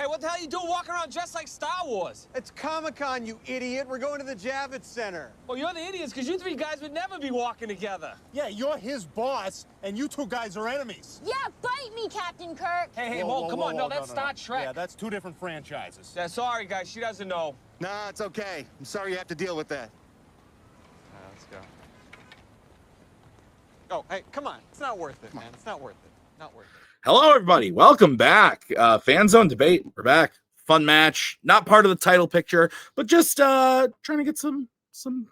Hey, what the hell are you doing walking around dressed like Star Wars? It's Comic-Con, you idiot. We're going to the Javits Center. Well, you're the idiots, because you three guys would never be walking together. Yeah, you're his boss, and you two guys are enemies. Yeah, bite me, Captain Kirk. Hey, Mo, come on. No, that's Star Trek. Yeah, that's two different franchises. Yeah, sorry, guys. She doesn't know. Nah, it's okay. I'm sorry you have to deal with that. Let's go. Oh, hey, come on. It's not worth it, man. It's not worth it. Not worth it. Hello, everybody. Welcome back. Fanzone debate. We're back. Fun match. Not part of the title picture, but just trying to get some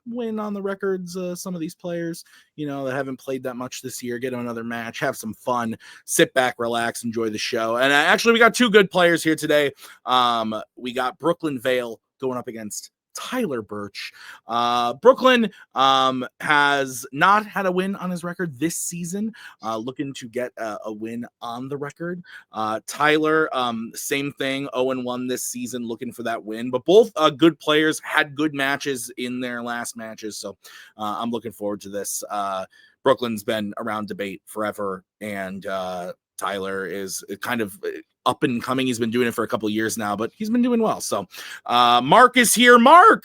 win on the records. Some of these players, that haven't played that much this year, get them another match, have some fun, sit back, relax, enjoy the show. And actually, we got two good players here today. We got Brooklyn Vail going up against Tyler Burch. Brooklyn has not had a win on his record this season, looking to get a win on the record. Tyler, same thing, 0-1 this season, looking for that win. But both good players had good matches in their last matches, so I'm looking forward to this. Brooklyn's been around debate forever, and Tyler is kind of up and coming. He's been doing it for a couple of years now, but he's been doing well. So Mark is here. Mark,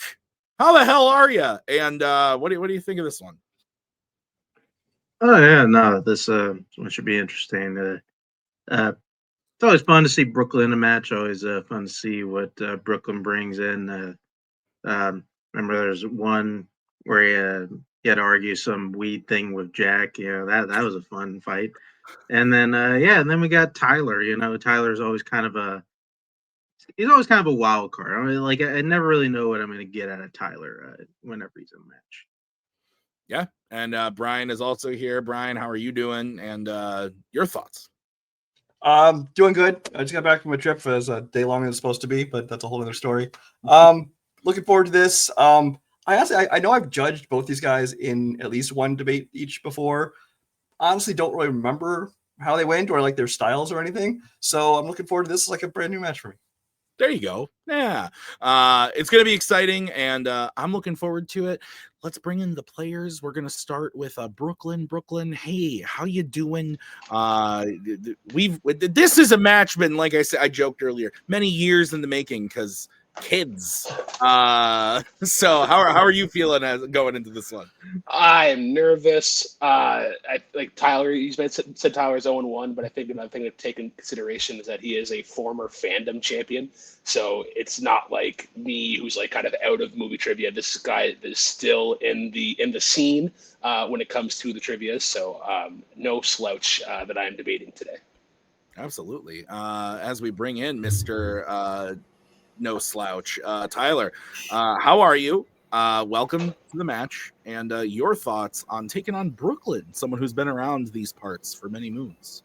how the hell are you? And what do you think of this one? Oh yeah, no, this one should be interesting. It's always fun to see Brooklyn in a match. Always fun to see what Brooklyn brings in. Remember, there's one where he had to argue some weed thing with Jack. That was a fun fight. And then and then we got Tyler. Tyler's always kind of a wild card. I mean, I never really know what I'm going to get out of Tyler whenever he's in a match. Yeah, and Brian is also here. Brian, how are you doing? And your thoughts? Doing good. I just got back from a trip. It was a day longer than it's supposed to be, but that's a whole other story. Looking forward to this. I know I've judged both these guys in at least one debate each before. Honestly, don't really remember how they went or their styles or anything. So I'm looking forward to this. It's like a brand new match for me. There you go. Yeah. It's going to be exciting, and I'm looking forward to it. Let's bring in the players. We're going to start with Brooklyn. Brooklyn, hey, how you doing? This is a match, but like I said, I joked earlier, many years in the making because kids. So how are you feeling going into this one? I am nervous. I like Tyler. You said Tyler's 0-1, but I think another thing to take into consideration is that he is a former Fandom champion. So it's not like me, who's kind of out of movie trivia. This guy is still in the scene when it comes to the trivia. So no slouch that I am debating today. Absolutely. As we bring in Mr. No slouch, Tyler, how are you? Welcome to the match, and your thoughts on taking on Brooklyn, someone who's been around these parts for many moons.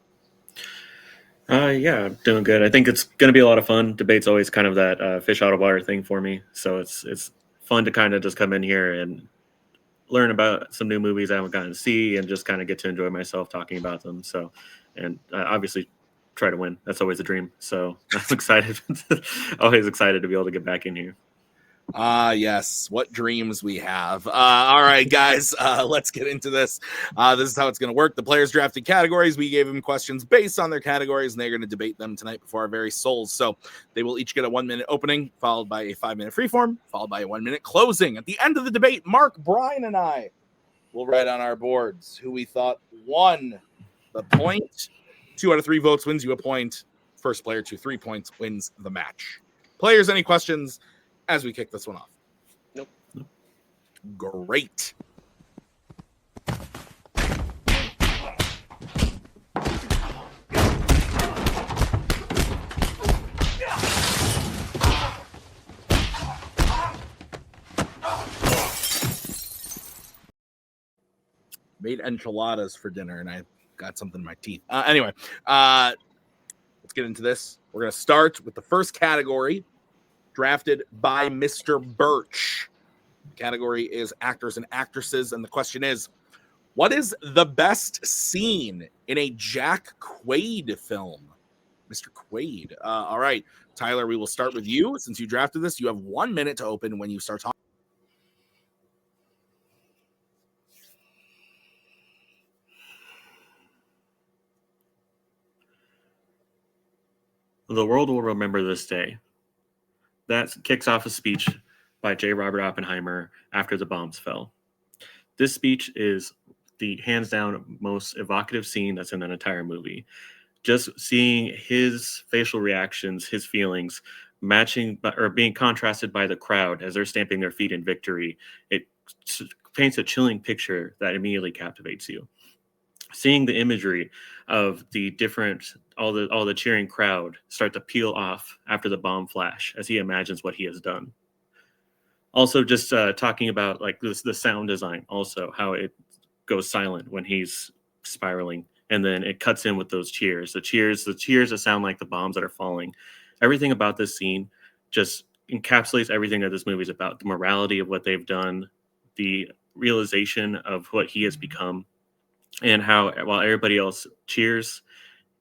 Yeah, I'm doing good. I think it's going to be a lot of fun. Debate's always kind of that fish out of water thing for me, so it's fun to kind of just come in here and learn about some new movies I haven't gotten to see, and just kind of get to enjoy myself talking about them. So, and obviously try to win. That's always a dream. So I'm excited. Always excited to be able to get back in here. Yes, what dreams we have. All right, guys, let's get into this. This is how it's going to work. The players drafted categories. We gave them questions based on their categories, and they're going to debate them tonight before our very souls. So they will each get a 1-minute opening, followed by a 5-minute freeform, followed by a 1-minute closing. At the end of the debate, Mark, Brian, and I will write on our boards who we thought won the point. 2 out of 3 votes wins you a point. First player to 3 points wins the match. Players, any questions as we kick this one off? Nope. Great. Made enchiladas for dinner, and I got something in my teeth. Anyway, let's get into this. We're going to start with the first category, drafted by Mr. Burch. The category is actors and actresses, and the question is, what is the best scene in a Jack Quaid film? Mr. Quaid. All right, Tyler, we will start with you. Since you drafted this, you have 1 minute to open when you start talking. The world will remember this day. That kicks off a speech by J. Robert Oppenheimer after the bombs fell. This speech is the hands down most evocative scene that's in an entire movie. Just seeing his facial reactions, his feelings, matching or being contrasted by the crowd as they're stamping their feet in victory, it paints a chilling picture that immediately captivates you. Seeing the imagery of the different, all the cheering crowd start to peel off after the bomb flash as he imagines what he has done. Also, just talking about like the sound design, also how it goes silent when he's spiraling, and then it cuts in with those cheers. The cheers that sound like the bombs that are falling. Everything about this scene just encapsulates everything that this movie is about: the morality of what they've done, the realization of what he has become, and how while everybody else cheers,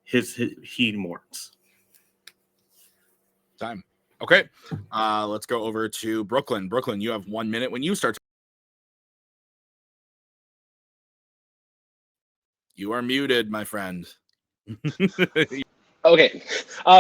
he mourns. Time. Okay, let's go over to Brooklyn. Brooklyn, you have 1 minute when you start. You are muted, my friend. Okay,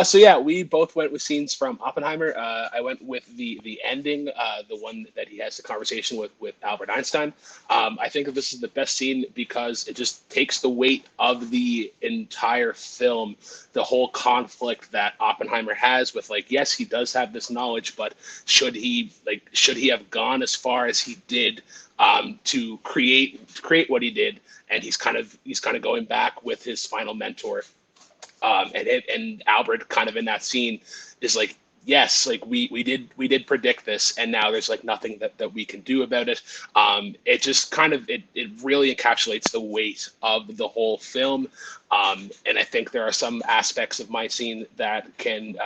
so yeah, we both went with scenes from Oppenheimer. I went with the ending, the one that he has the conversation with Albert Einstein. I think that this is the best scene because it just takes the weight of the entire film, the whole conflict that Oppenheimer has with, like, yes, he does have this knowledge, but should he have gone as far as he did to create what he did? And he's kind of going back with his final mentor. And Albert kind of in that scene is like, yes, like we did predict this, and now there's like nothing that we can do about it. It just kind of it really encapsulates the weight of the whole film. And I think there are some aspects of my scene that can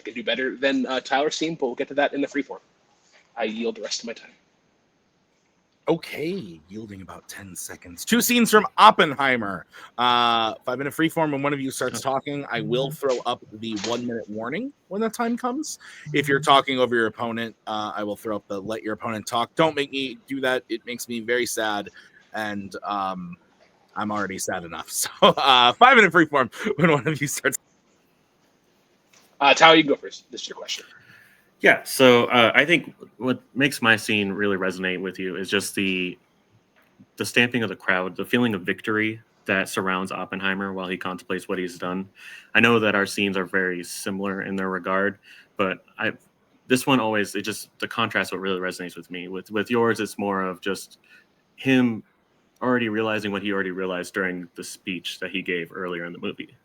do better than Tyler's scene, but we'll get to that in the freeform. I yield the rest of my time. Okay, yielding about 10 seconds. 2 scenes from Oppenheimer. 5-minute freeform. When one of you starts talking, I will throw up the 1-minute warning when that time comes. If you're talking over your opponent, I will throw up the let your opponent talk. Don't make me do that. It makes me very sad, and I'm already sad enough. So 5-minute freeform when one of you starts. Tyler, you can go first. This is your question. Yeah, so I think what makes my scene really resonate with you is just the stamping of the crowd, the feeling of victory that surrounds Oppenheimer while he contemplates what he's done. I know that our scenes are very similar in their regard, but this one always, the contrast what really resonates with me. With yours, it's more of just him already realizing what he already realized during the speech that he gave earlier in the movie.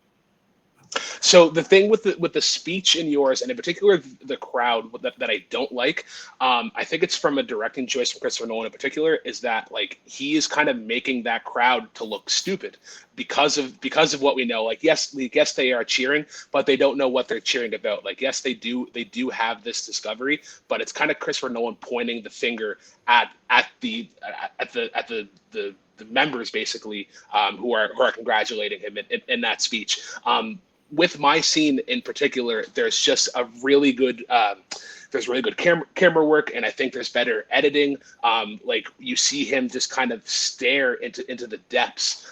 So the thing with the speech in yours, and in particular the crowd that I don't like, I think it's from a directing choice from Christopher Nolan in particular, is that like he is kind of making that crowd to look stupid because of what we know. Like yes, they are cheering, but they don't know what they're cheering about. Like yes, they do have this discovery, but it's kind of Christopher Nolan pointing the finger at the members basically who are congratulating him in that speech. With my scene in particular, there's just a really good camera work, and I think there's better editing. Like you see him just kind of stare into the depths,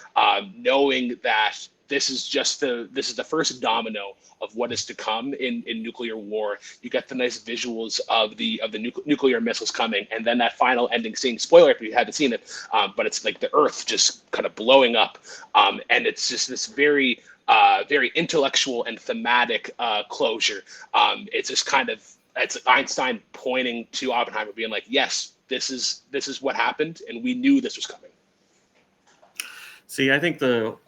knowing that this is the first domino of what is to come in nuclear war. You get the nice visuals of the nuclear missiles coming, and then that final ending scene. Spoiler if you haven't seen it, but it's like the Earth just kind of blowing up, and it's just this very intellectual and thematic closure. It's just it's Einstein pointing to Oppenheimer, being like, "Yes, this is what happened, and we knew this was coming." See, I think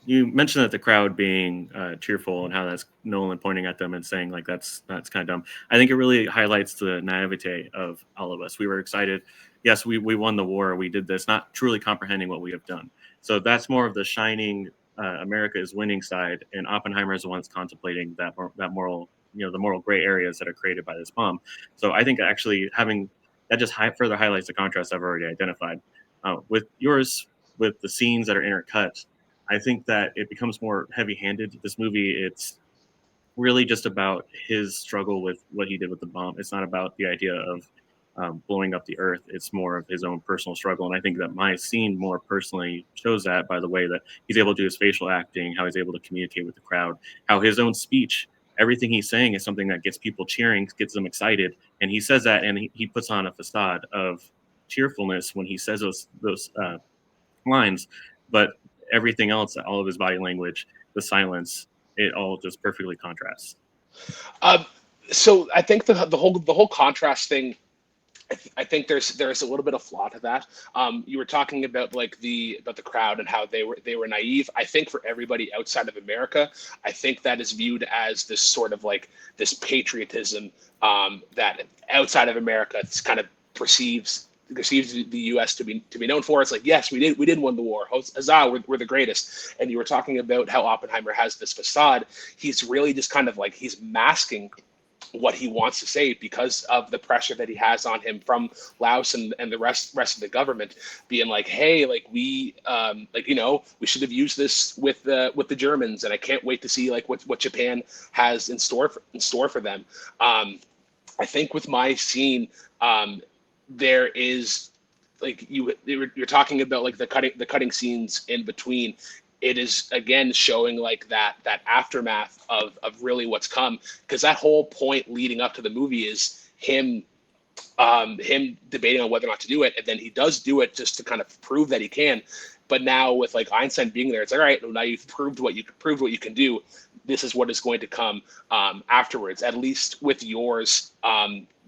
you mentioned that the crowd being cheerful and how that's Nolan pointing at them and saying like that's kind of dumb. I think it really highlights the naivete of all of us. We were excited. Yes, we won the war. We did this, not truly comprehending what we have done. So that's more of the shining America is winning side, and Oppenheimer is the one that's contemplating that moral, the moral gray areas that are created by this bomb. So I think actually having that just further highlights the contrast I've already identified. With yours, with the scenes that are intercut, I think that it becomes more heavy-handed. This movie, it's really just about his struggle with what he did with the bomb. It's not about the idea of blowing up the Earth. It's more of his own personal struggle. And I think that my scene more personally shows that by the way that he's able to do his facial acting, how he's able to communicate with the crowd, how his own speech everything he's saying is something that gets people cheering, gets them excited. And he says that, and he puts on a facade of cheerfulness when he says those lines, but everything else, all of his body language, the silence, it all just perfectly contrasts. So I think the whole contrast thing. I think there's a little bit of flaw to that. You were talking about like the crowd and how they were naive. I think for everybody outside of America, I think that is viewed as this sort of like this patriotism that outside of America it's kind of perceives the U.S. to be known for. It's like, yes, we did win the war. Huzzah, we're the greatest. And you were talking about how Oppenheimer has this facade. He's really just kind of like he's masking what he wants to say because of the pressure that he has on him from Laos and the rest of the government being like, hey, like we we should have used this with the Germans, and I can't wait to see like what Japan has in store for them. I think with my scene, there is like you're talking about like the cutting scenes in between. It is again showing like that aftermath of really what's come, because that whole point leading up to the movie is him debating on whether or not to do it, and then he does do it just to kind of prove that he can. But now with like Einstein being there, it's like, all right, well, now you've proved what you can do. This is what is going to come afterwards. At least with yours,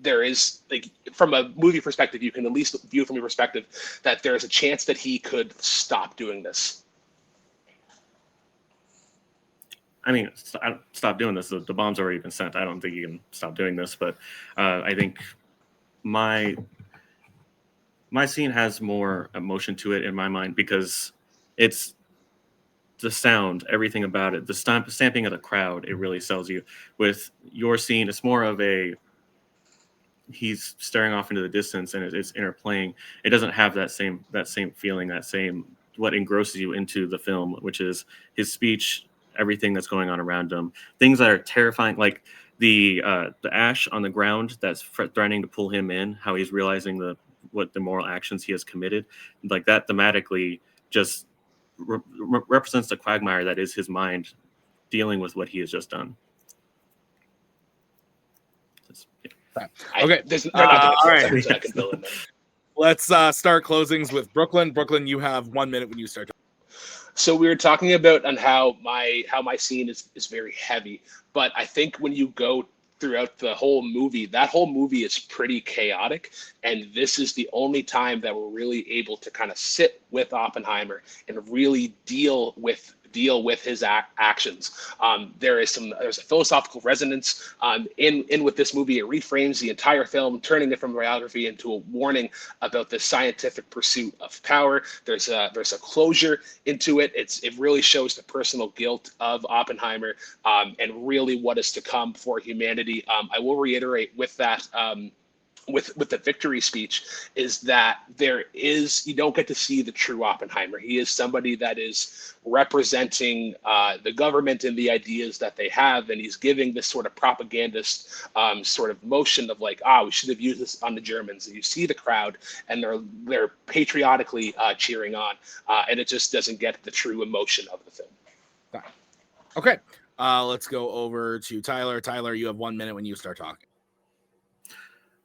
there is like from a movie perspective, you can at least view from your perspective that there is a chance that he could stop doing this. I mean, stop doing this. The bomb's already been sent. I don't think you can stop doing this. But I think my scene has more emotion to it in my mind because it's the sound, everything about it, the stamping of the crowd. It really sells you. With your scene, it's more of he's staring off into the distance and it's interplaying. It doesn't have that same feeling, that same what engrosses you into the film, which is his speech. Everything that's going on around him, things that are terrifying, like the ash on the ground that's threatening to pull him in, how he's realizing what the moral actions he has committed, like that thematically just represents the quagmire that is his mind dealing with what he has just done. Okay. All right. I can fill in there. Let's start closings with Brooklyn. Brooklyn, you have 1 minute when you start. So we were talking about on how my scene is very heavy, but I think when you go throughout the whole movie, that whole movie is pretty chaotic, and this is the only time that we're really able to kind of sit with Oppenheimer and really deal with his actions. There's a philosophical resonance in with this movie. It reframes the entire film, turning it from biography into a warning about the scientific pursuit of power. There's a closure into it. It really shows the personal guilt of Oppenheimer and really what is to come for humanity. I will reiterate with that. With the victory speech is that you don't get to see the true Oppenheimer. He is somebody that is representing the government and the ideas that they have, and he's giving this sort of propagandist sort of motion of like, we should have used this on the Germans. And you see the crowd, and they're patriotically cheering on, and it just doesn't get the true emotion of the film. Okay, let's go over to Tyler. Tyler, you have 1 minute when you start talking.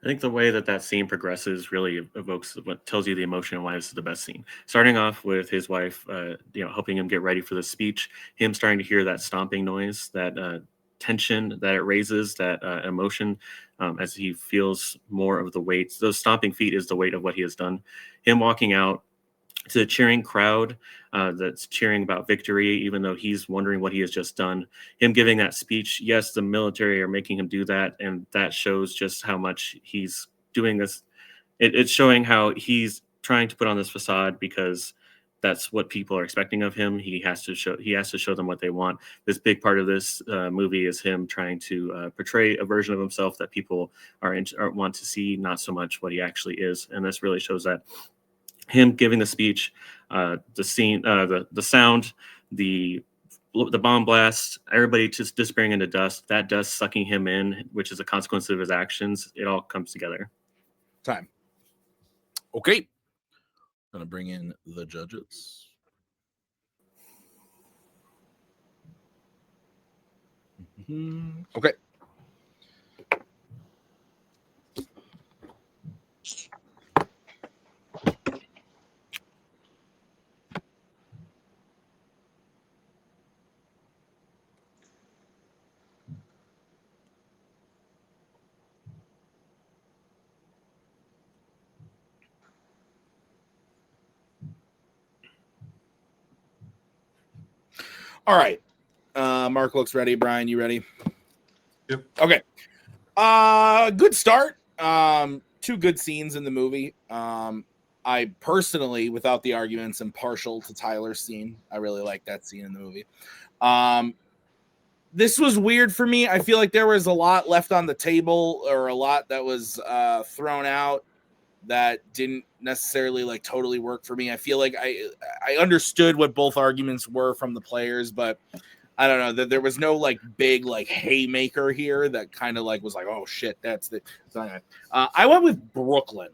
I think the way that scene progresses really evokes what tells you the emotion and why this is the best scene. Starting off with his wife, helping him get ready for the speech, him starting to hear that stomping noise, that tension that it raises, that emotion as he feels more of the weight. Those stomping feet is the weight of what he has done. Him walking out to the cheering crowd that's cheering about victory, even though he's wondering what he has just done. Him giving that speech, yes, the military are making him do that, and that shows just how much he's doing this. It's showing how he's trying to put on this facade because that's what people are expecting of him. He has to show them what they want. This big part of this movie is him trying to portray a version of himself that people want to see, not so much what he actually is. And this really shows that. Him giving the speech, the scene, the sound, the bomb blast, everybody just disappearing into dust, that dust sucking him in, which is a consequence of his actions. It all comes together. Time. Okay. Gonna bring in the judges. Okay. All right. Mark looks ready. Brian, you ready? Yep. Okay. Good start. Two good scenes in the movie. I personally, without the arguments, am partial to Tyler's scene. I really like that scene in the movie. This was weird for me. I feel like there was a lot left on the table, or a lot that was thrown out that didn't necessarily like totally work for me. I feel like I understood what both arguments were from the players, but I don't know that there was no like big like haymaker here that kind of like was like, oh shit, that's the. So anyway, I went with Brooklyn.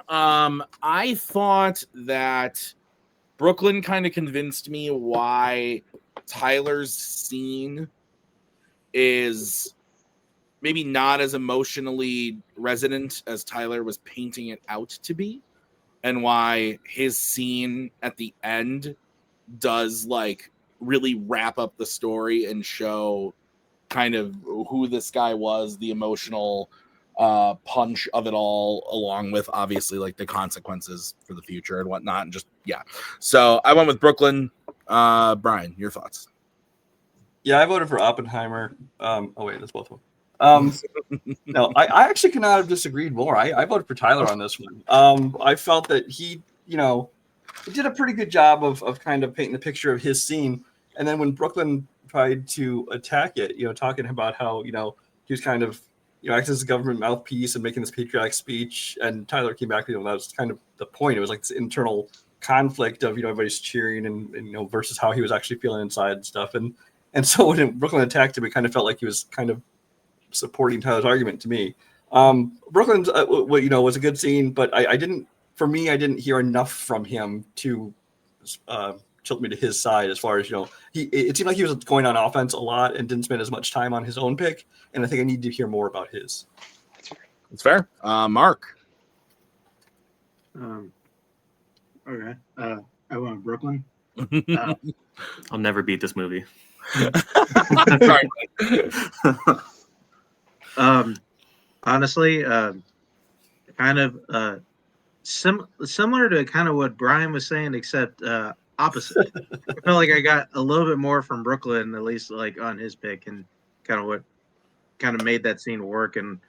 I thought that Brooklyn kind of convinced me why Tyler's scene is maybe not as emotionally resonant as Tyler was painting it out to be, and why his scene at the end does like really wrap up the story and show kind of who this guy was, the emotional punch of it all, along with obviously like the consequences for the future and whatnot. And just, yeah. So I went with Brooklyn. Brian, your thoughts? Yeah, I voted for Oppenheimer. Oh wait, that's both of them. No, I actually could not have disagreed more. I voted for Tyler on this one. I felt that he did a pretty good job of kind of painting the picture of his scene. And then when Brooklyn tried to attack it, talking about how, he was kind of, acting as a government mouthpiece and making this patriotic speech. And Tyler came back, that was kind of the point. It was like this internal conflict of, everybody's cheering and versus how he was actually feeling inside and stuff. And so when Brooklyn attacked him, it kind of felt like he was kind of supporting Tyler's argument to me. Brooklyn's, was a good scene, but I didn't hear enough from him to tilt me to his side as far as, it seemed like he was going on offense a lot and didn't spend as much time on his own pick. And I think I need to hear more about his. It's fair. Mark. Okay. I went with Brooklyn. I'll never beat this movie. Sorry. Honestly, kind of similar to kind of what Brian was saying, except opposite. I felt like I got a little bit more from Brooklyn, at least like on his pick, and kind of what kind of made that scene work and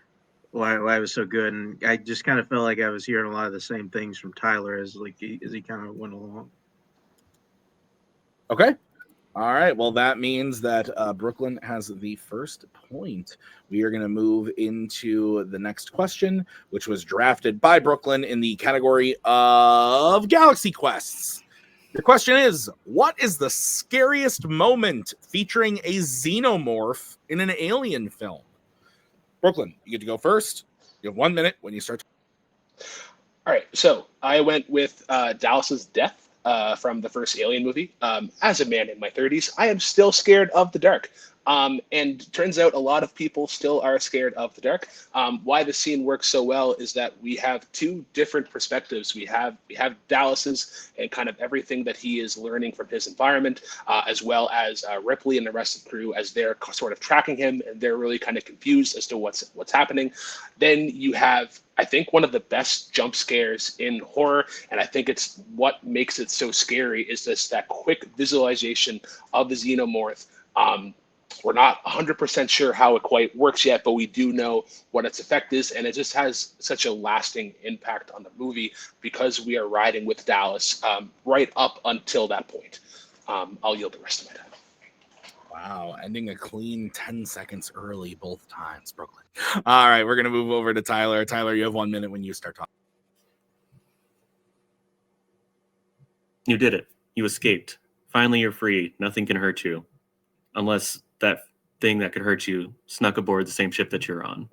why it was so good. And I just kind of felt like I was hearing a lot of the same things from Tyler as he kind of went along. Okay. All right. Well, that means that Brooklyn has the first point. We are going to move into the next question, which was drafted by Brooklyn in the category of Galaxy Quests. The question is, what is the scariest moment featuring a xenomorph in an alien film? Brooklyn, you get to go first. You have 1 minute when you start. All right, so I went with Dallas's death from the first Alien movie. As a man in my 30s, I am still scared of the dark. And turns out a lot of people still are scared of the dark. Why the scene works so well is that we have two different perspectives. We have Dallas's and kind of everything that he is learning from his environment, as well as Ripley and the rest of the crew as they're sort of tracking him, and they're really kind of confused as to what's happening. Then you have, I think, one of the best jump scares in horror, and I think it's what makes it so scary is that quick visualization of the xenomorph. We're not 100% sure how it quite works yet, but we do know what its effect is, and it just has such a lasting impact on the movie because we are riding with Dallas right up until that point. I'll yield the rest of my time. Wow, ending a clean 10 seconds early both times, Brooklyn. All right, we're going to move over to Tyler. Tyler, you have 1 minute when you start talking. You did it. You escaped. Finally, you're free. Nothing can hurt you. Unless that thing that could hurt you snuck aboard the same ship that you're on.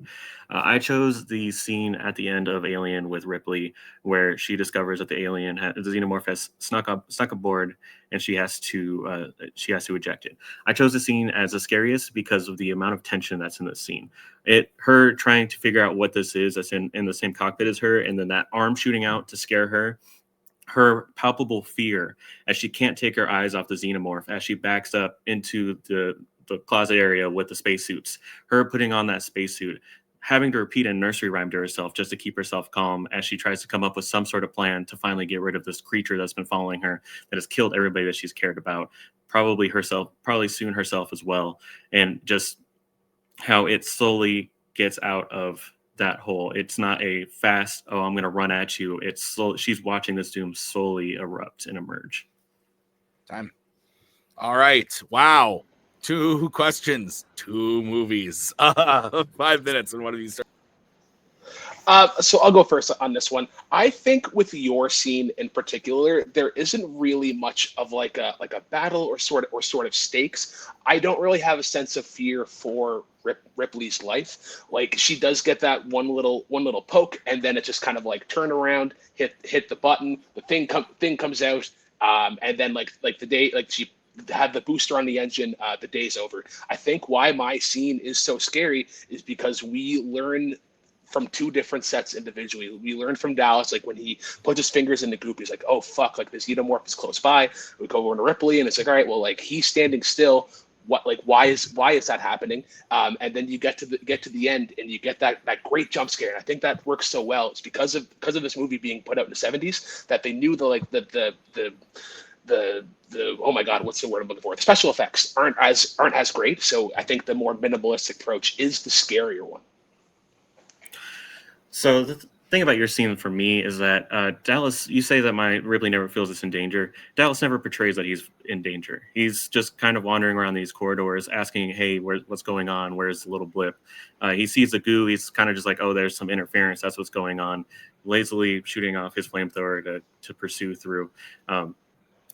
I chose the scene at the end of Alien with Ripley, where she discovers that the xenomorph has snuck aboard, and she has to eject it. I chose the scene as the scariest because of the amount of tension that's in the scene. Her trying to figure out what this is that's in the same cockpit as her, and then that arm shooting out to scare her. Her palpable fear as she can't take her eyes off the xenomorph as she backs up into the closet area with the spacesuits. Her putting on that spacesuit, having to repeat a nursery rhyme to herself just to keep herself calm as she tries to come up with some sort of plan to finally get rid of this creature that's been following her, that has killed everybody that she's cared about, probably soon herself as well, and just how it slowly gets out of that hole. It's not a fast, oh, I'm going to run at you. It's slow. She's watching this doom slowly erupt and emerge. Time. All right. Wow. 2 questions, 2 movies. 5 minutes, and one of these. So I'll go first on this one. I think with your scene in particular, there isn't really much of like a battle or sort of stakes. I don't really have a sense of fear for Ripley's life. Like, she does get that one little poke, and then it just kind of like turn around, hit the button, the thing comes out, and then like the day, like she had the booster on the engine, the day's over. I think why my scene is so scary is because we learn from 2 different sets individually. We learned from Dallas, like when he puts his fingers in the goop, he's like, oh fuck, like this xenomorph is close by. We go over to Ripley, and it's like, all right, well, like he's standing still. What, like, why is that happening? And then you get to the end, and you get that great jump scare. And I think that works so well. It's because of this movie being put out in the 70s that they knew the oh my god, what's the word I'm looking for? The special effects aren't as great. So I think the more minimalistic approach is the scarier one. So the thing about your scene for me is that Dallas, you say that my Ripley never feels this in danger. Dallas never portrays that he's in danger. He's just kind of wandering around these corridors asking, hey, what's going on? Where's the little blip? He sees the goo. He's kind of just like, oh, there's some interference. That's what's going on. Lazily shooting off his flamethrower to pursue through.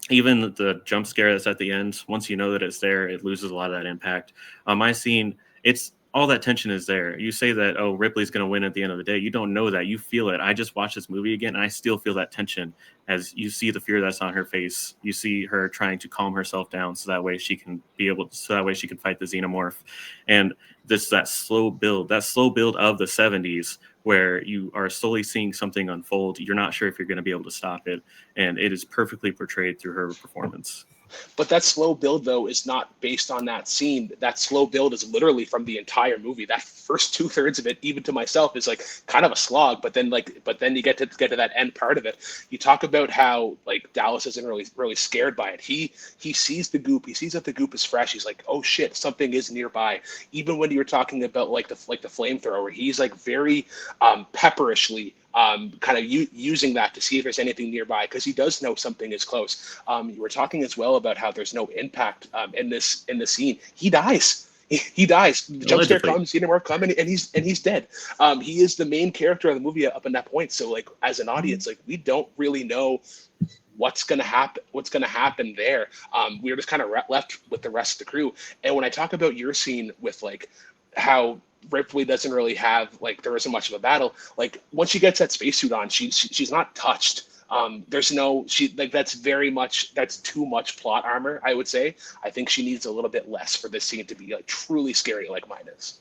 Even the jump scare that's at the end, once you know that it's there, it loses a lot of that impact. My scene, it's all that tension is there. You say that, oh, Ripley's going to win at the end of the day. You don't know that. You feel it. I just watched this movie again, and I still feel that tension as you see the fear that's on her face. You see her trying to calm herself down so that way she can fight the xenomorph. And that slow build of the 70s where you are slowly seeing something unfold. You're not sure if you're going to be able to stop it. And it is perfectly portrayed through her performance. But that slow build, though, is not based on that scene. That slow build is literally from the entire movie. That first 2/3 of it, even to myself, is like kind of a slog. But then you get to that end part of it. You talk about how like Dallas isn't really scared by it. He sees the goop. He sees that the goop is fresh. He's like, oh shit, something is nearby. Even when you're talking about like the flamethrower, he's like very pepperishly kind of using that to see if there's anything nearby, because he does know something is close. You were talking as well about how there's no impact in the scene. He dies. He dies. The jump scare comes, xenomorph comes, and he's dead. He is the main character of the movie up in that point. So like as an audience, like we don't really know what's gonna happen there. We're just kind of left with the rest of the crew. And when I talk about your scene with like how Ripley doesn't really have, like, there isn't much of a battle. Like once she gets that spacesuit on, she's not touched. There's no, that's too much plot armor, I would say. I think she needs a little bit less for this scene to be like truly scary like mine is.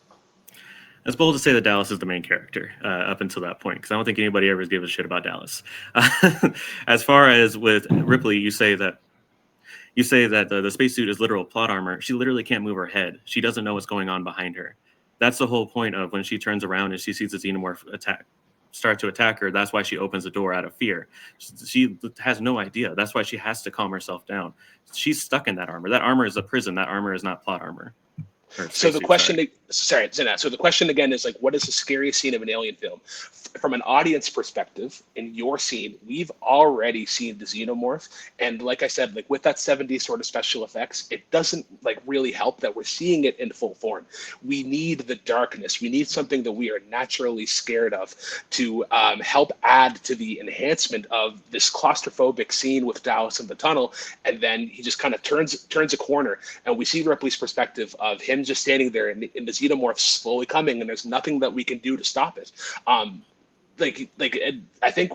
It's bold to say that Dallas is the main character up until that point, because I don't think anybody ever gives a shit about Dallas. As far as with Ripley, you say that the spacesuit is literal plot armor. She literally can't move her head. She doesn't know what's going on behind her. That's the whole point of when she turns around and she sees the xenomorph start to attack her. That's why she opens the door out of fear. She has no idea. That's why she has to calm herself down. She's stuck in that armor. That armor is a prison. That armor is not plot armor. So the question, sorry, Zinat. So the question again is like, what is the scariest scene of an alien film? From an audience perspective, in your scene, we've already seen the xenomorph, and like I said, like with that 70s sort of special effects, it doesn't like really help that we're seeing it in full form. We need the darkness. We need something that we are naturally scared of to help add to the enhancement of this claustrophobic scene with Dallas in the tunnel, and then he just kind of turns a corner, and we see Ripley's perspective of him him just standing there and the xenomorph slowly coming, and there's nothing that we can do to stop it. I think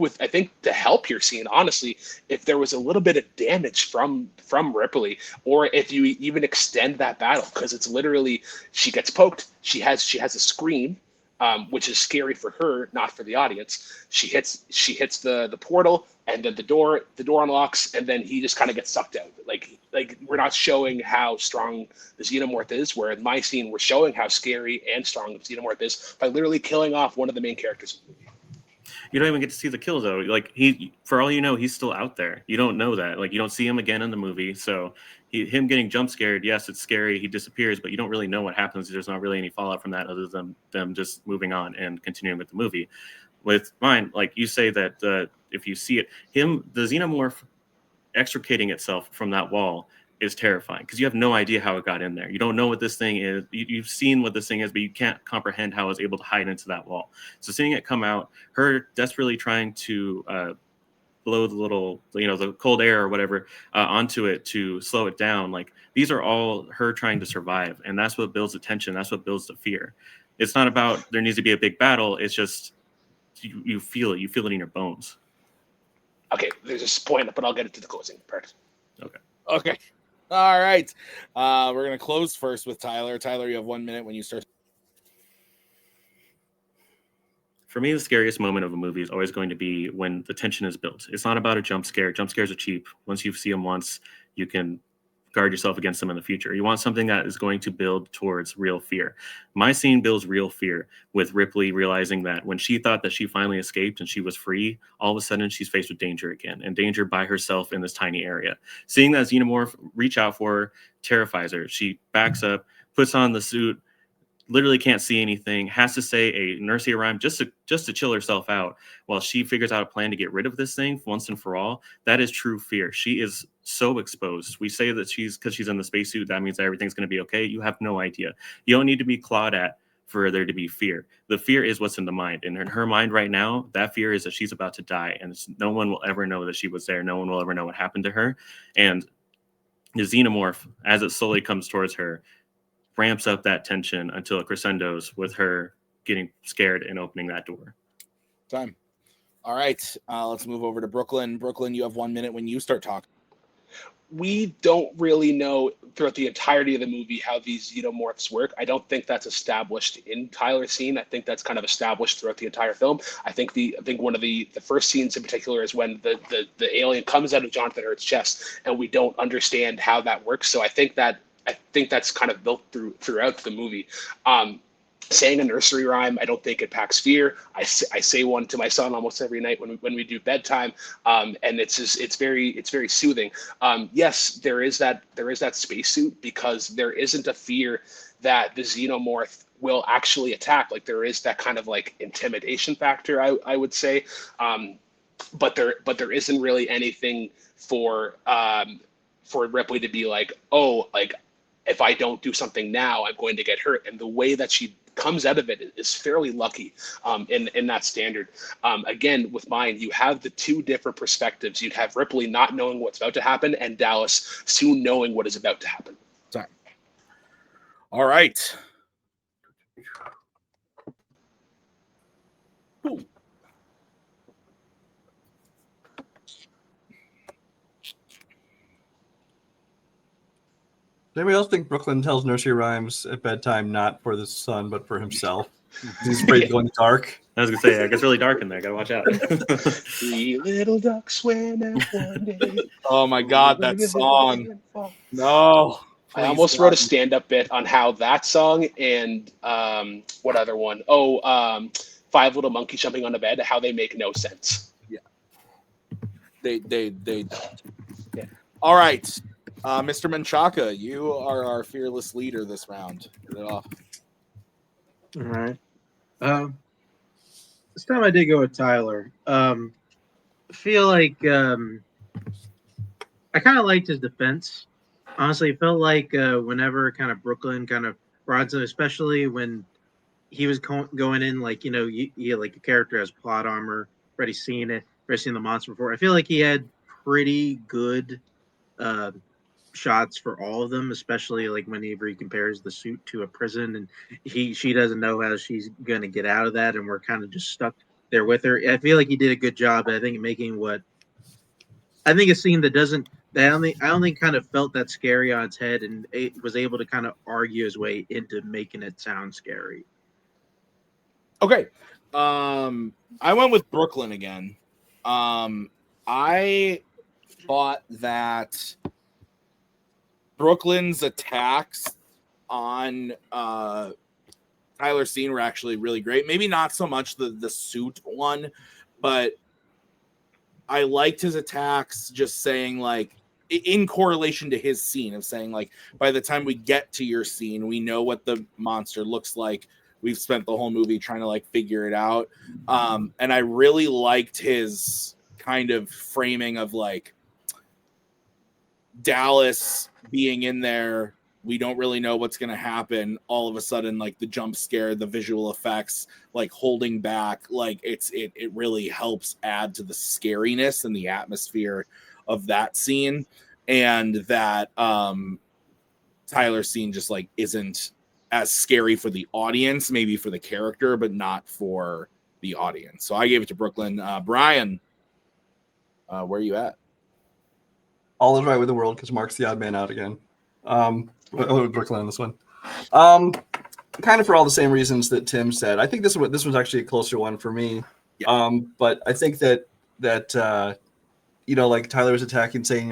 to help your scene, honestly, if there was a little bit of damage from Ripley, or if you even extend that battle, because it's literally she gets poked, she has a scream, which is scary for her, not for the audience. She hits the portal, and then the door unlocks, and then he just kind of gets sucked out. Like we're not showing how strong the xenomorph is, where in my scene we're showing how scary and strong the xenomorph is by literally killing off one of the main characters in the movie. You don't even get to see the kill though. Like for all you know, he's still out there. You don't know that. Like you don't see him again in the movie. So him getting jump scared, yes, it's scary. He disappears, but you don't really know what happens. There's not really any fallout from that other than them just moving on and continuing with the movie. With mine, like you say that if you see it, the xenomorph extricating itself from that wall is terrifying because you have no idea how it got in there. You don't know what this thing is. You've seen what this thing is, but you can't comprehend how it's able to hide into that wall. So seeing it come out, her desperately trying to blow the little, the cold air or whatever onto it to slow it down. Like these are all her trying to survive, and that's what builds the tension. That's what builds the fear. It's not about there needs to be a big battle. It's just you feel it. You feel it in your bones. Okay, there's this point, but I'll get it to the closing part. Okay. All right. We're going to close first with Tyler. Tyler, you have 1 minute when you start. For me, the scariest moment of a movie is always going to be when the tension is built. It's not about a jump scare. Jump scares are cheap. Once you see them once, you can guard yourself against them in the future. You want something that is going to build towards real fear. My scene builds real fear with Ripley realizing that when she thought that she finally escaped and she was free, all of a sudden she's faced with danger again, and danger by herself in this tiny area. Seeing that xenomorph reach out for her terrifies her. She backs up, puts on the suit, literally can't see anything, has to say a nursery rhyme just to chill herself out while she figures out a plan to get rid of this thing once and for all. That is true fear. She is so exposed. We say that because she's in the spacesuit, that means that everything's going to be okay. You have no idea. You don't need to be clawed at for there to be fear. The fear is what's in the mind. And in her mind right now, that fear is that she's about to die, and no one will ever know that she was there. No one will ever know what happened to her. And the xenomorph, as it slowly comes towards her, ramps up that tension until it crescendos with her getting scared and opening that door. Time. All right. Let's move over to Brooklyn. Brooklyn, you have 1 minute when you start talking. We don't really know throughout the entirety of the movie how these xenomorphs work. I don't think that's established in Tyler's scene. I think that's kind of established throughout the entire film. I think one of the first scenes in particular is when the alien comes out of Jonathan Hurt's chest, and we don't understand how that works. So I think that's kind of built throughout the movie. Saying a nursery rhyme, I don't think it packs fear. I say one to my son almost every night when we do bedtime, and it's very soothing. Yes, there is that spacesuit, because there isn't a fear that the xenomorph will actually attack. Like there is that kind of like intimidation factor, I would say, but there isn't really anything for Ripley to be like, oh, like if I don't do something now, I'm going to get hurt. And the way that she comes out of it is fairly lucky in that standard. Again, with mine, you have the two different perspectives. You'd have Ripley not knowing what's about to happen, and Dallas soon knowing what is about to happen. Sorry. All right. Ooh. Does anybody else think Brooklyn tells nursery rhymes at bedtime not for the son but for himself? He's afraid of going dark. I was gonna say, it gets really dark in there. Gotta watch out. 3 little ducks swam out one day. Oh my God, that song! No, I almost wrote a stand-up bit on how that song and what other one? Oh, 5 Little Monkeys Jumping on a Bed. How they make no sense. Yeah, they don't. Yeah. All right. Mr. Menchaca, you are our fearless leader this round. Get it off. All right. This time I did go with Tyler. I feel like I kind of liked his defense. Honestly, it felt like whenever kind of Brooklyn kind of brought it, especially when he was going in, like, you like a character has plot armor, already seen it, already seen the monster before. I feel like he had pretty good shots for all of them, especially like whenever he compares the suit to a prison, and she doesn't know how she's gonna get out of that, and we're kind of just stuck there with her. I feel like he did a good job. I think making a scene that doesn't that I only kind of felt that scary on its head, and it was able to kind of argue his way into making it sound scary. Okay. I went with Brooklyn again. I thought that Brooklyn's attacks on Tyler Steen were actually really great. Maybe not so much the suit one, but I liked his attacks just saying like in correlation to his scene of saying like by the time we get to your scene, we know what the monster looks like. We've spent the whole movie trying to like figure it out. And I really liked his kind of framing of like Dallas being in there. We don't really know what's going to happen. All of a sudden, like the jump scare, the visual effects, like holding back, like it really helps add to the scariness and the atmosphere of that scene. And that Tyler scene just like isn't as scary for the audience, maybe for the character, but not for the audience. So I gave it to Brooklyn. Brian, where are you at? All is right with the world because Mark's the odd man out again. Brooklyn on this one. Kind of for all the same reasons that Tim said. I think this was actually a closer one for me. Yeah. But I think that like Tyler was attacking, saying,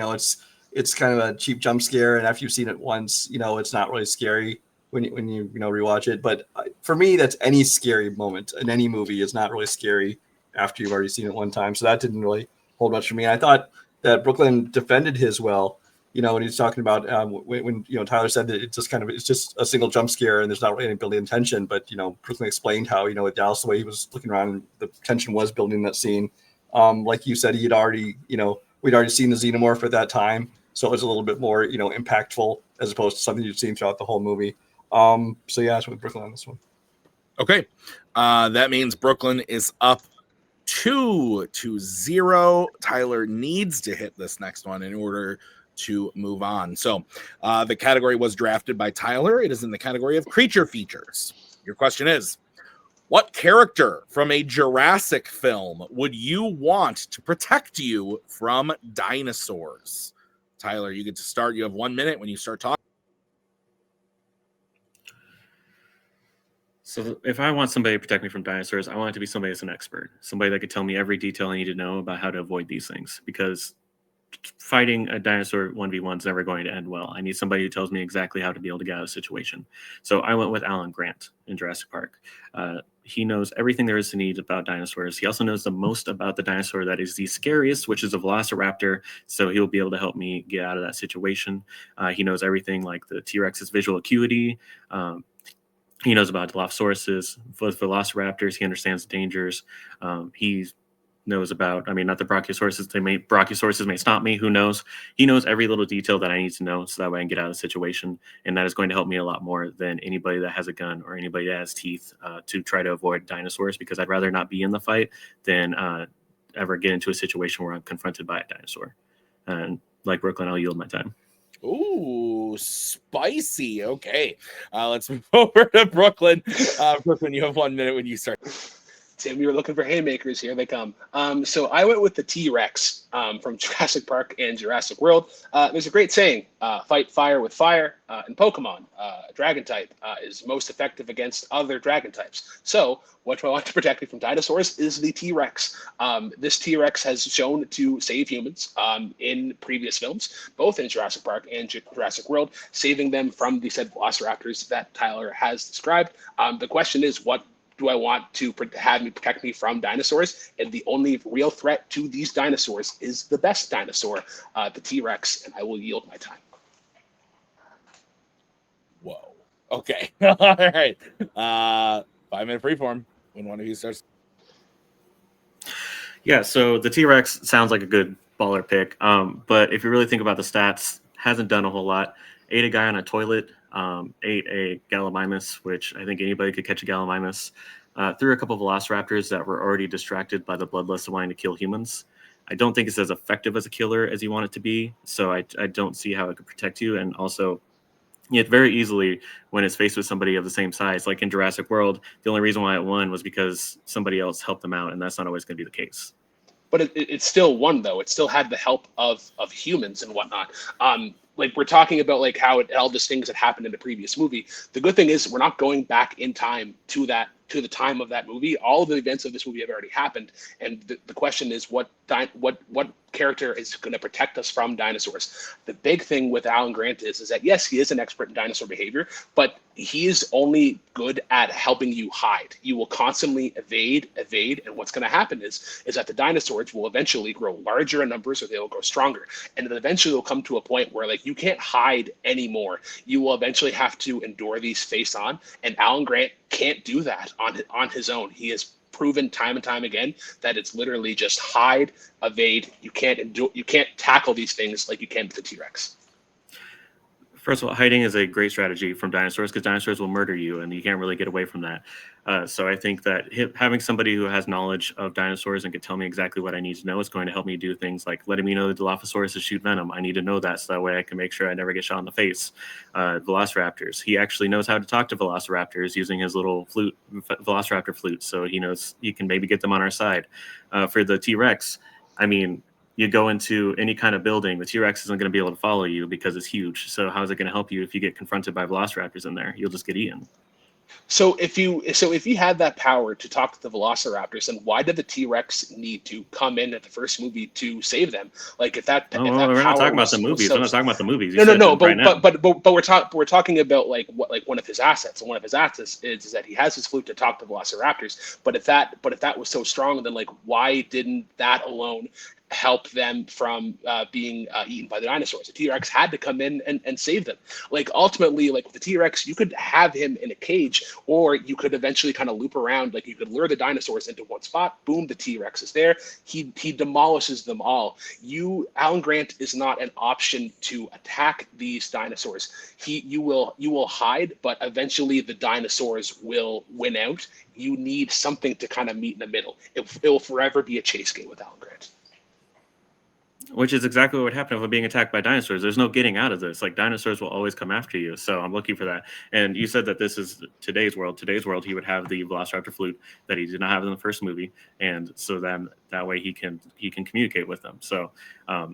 it's kind of a cheap jump scare, and after you've seen it once, it's not really scary when you rewatch it. But for me, that's any scary moment in any movie is not really scary after you've already seen it one time. So that didn't really hold much for me. I thought that Brooklyn defended his well. When he's talking about when Tyler said that it's just a single jump scare and there's not really any building tension, but Brooklyn explained how with Dallas the way he was looking around and the tension was building in that scene. Like you said, we'd already seen the xenomorph at that time, so it was a little bit more impactful as opposed to something you've seen throughout the whole movie. So yeah, I went with Brooklyn on this one. Okay, that means Brooklyn is up 2-0. Tyler needs to hit this next one in order to move on. So the category was drafted by Tyler. It is in the category of creature features. Your question is, what character from a Jurassic film would you want to protect you from dinosaurs? Tyler, you get to start. You have 1 minute when you start talking. So if I want somebody to protect me from dinosaurs, I want it to be somebody that's an expert, somebody that could tell me every detail I need to know about how to avoid these things, because fighting a dinosaur 1v1 is never going to end well. I need somebody who tells me exactly how to be able to get out of a situation. So I went with Alan Grant in Jurassic Park. He knows everything there is to need about dinosaurs. He also knows the most about the dinosaur that is the scariest, which is a velociraptor. So he'll be able to help me get out of that situation. He knows everything like the T-Rex's visual acuity. He knows about Dilophosaurus, with velociraptors. He understands the dangers. He knows about, not the Brachiosauruses. Brachiosauruses may stop me. Who knows? He knows every little detail that I need to know so that way I can get out of the situation. And that is going to help me a lot more than anybody that has a gun or anybody that has teeth to try to avoid dinosaurs, because I'd rather not be in the fight than ever get into a situation where I'm confronted by a dinosaur. And like Brooklyn, I'll yield my time. Ooh, spicy. Okay. Let's move over to Brooklyn. Brooklyn, you have 1 minute when you start. Tim, you were looking for haymakers. Here they come. So I went with the T-Rex from Jurassic Park and Jurassic World. There's a great saying, fight fire with fire. In Pokemon, a dragon type is most effective against other dragon types. So what do I want to protect me from dinosaurs is the T-Rex. This T-Rex has shown to save humans in previous films, both in Jurassic Park and Jurassic World, saving them from the said velociraptors that Tyler has described. The question is, what do I want to have me protect me from dinosaurs? And the only real threat to these dinosaurs is the best dinosaur, the T-Rex, and I will yield my time. Whoa. Okay. All right. 5 minute freeform when one of you starts. Yeah, so the T-Rex sounds like a good baller pick. But if you really think about the stats, hasn't done a whole lot. Ate a guy on a toilet, ate a Gallimimus, which I think anybody could catch a Gallimimus. Threw a couple of velociraptors that were already distracted by the bloodlust of wanting to kill humans. I don't think it's as effective as a killer as you want it to be. So I don't see how it could protect you. And also, yet very easily, when it's faced with somebody of the same size, like in Jurassic World, the only reason why it won was because somebody else helped them out, and that's not always going to be the case. But it still won, though. It still had the help of humans and whatnot. Like, we're talking about like how all these things that happened in the previous movie. The good thing is we're not going back in time to the time of that movie. All of the events of this movie have already happened, and the question is what character is going to protect us from dinosaurs. The big thing with Alan Grant is that yes, he is an expert in dinosaur behavior, but he is only good at helping you hide. You will constantly evade, and what's going to happen is that the dinosaurs will eventually grow larger in numbers, or they will grow stronger, and then eventually they'll come to a point where like you can't hide anymore. You will eventually have to endure these face on, and Alan Grant can't do that on his own. He has proven time and time again that it's literally just hide, evade. You can't tackle these things like you can with the T-Rex. First of all, hiding is a great strategy from dinosaurs because dinosaurs will murder you, and you can't really get away from that. So I think that having somebody who has knowledge of dinosaurs and can tell me exactly what I need to know is going to help me do things like letting me know that Dilophosaurus shoot venom. I need to know that so that way I can make sure I never get shot in the face. Velociraptors. He actually knows how to talk to velociraptors using his little flute, velociraptor flute. So he knows he can maybe get them on our side. For the T-Rex, I mean, you go into any kind of building, the T-Rex isn't going to be able to follow you because it's huge. So how is it going to help you if you get confronted by velociraptors in there? You'll just get eaten. So if you had that power to talk to the velociraptors, then why did the T-Rex need to come in at the first movie to save them? Like if that, we're not talking about the movies. We're not talking about the movies. No. But we're talking about like one of his assets. And one of his assets is that he has his flute to talk to velociraptors. But if that was so strong, then like why didn't that alone help them from being eaten by the dinosaurs? The T-Rex had to come in and save them. Like ultimately, like with the T-Rex, you could have him in a cage, or you could eventually kind of loop around. Like you could lure the dinosaurs into one spot. Boom, the T-Rex is there. He demolishes them all. Alan Grant is not an option to attack these dinosaurs. You will hide, but eventually the dinosaurs will win out. You need something to kind of meet in the middle. It will forever be a chase game with Alan Grant. Which is exactly what would happen if I'm being attacked by dinosaurs. There's no getting out of this. Like dinosaurs will always come after you. So I'm looking for that. And you said that this is today's world. Today's world, he would have the Velociraptor flute that he did not have in the first movie. And so then that way he can communicate with them. So a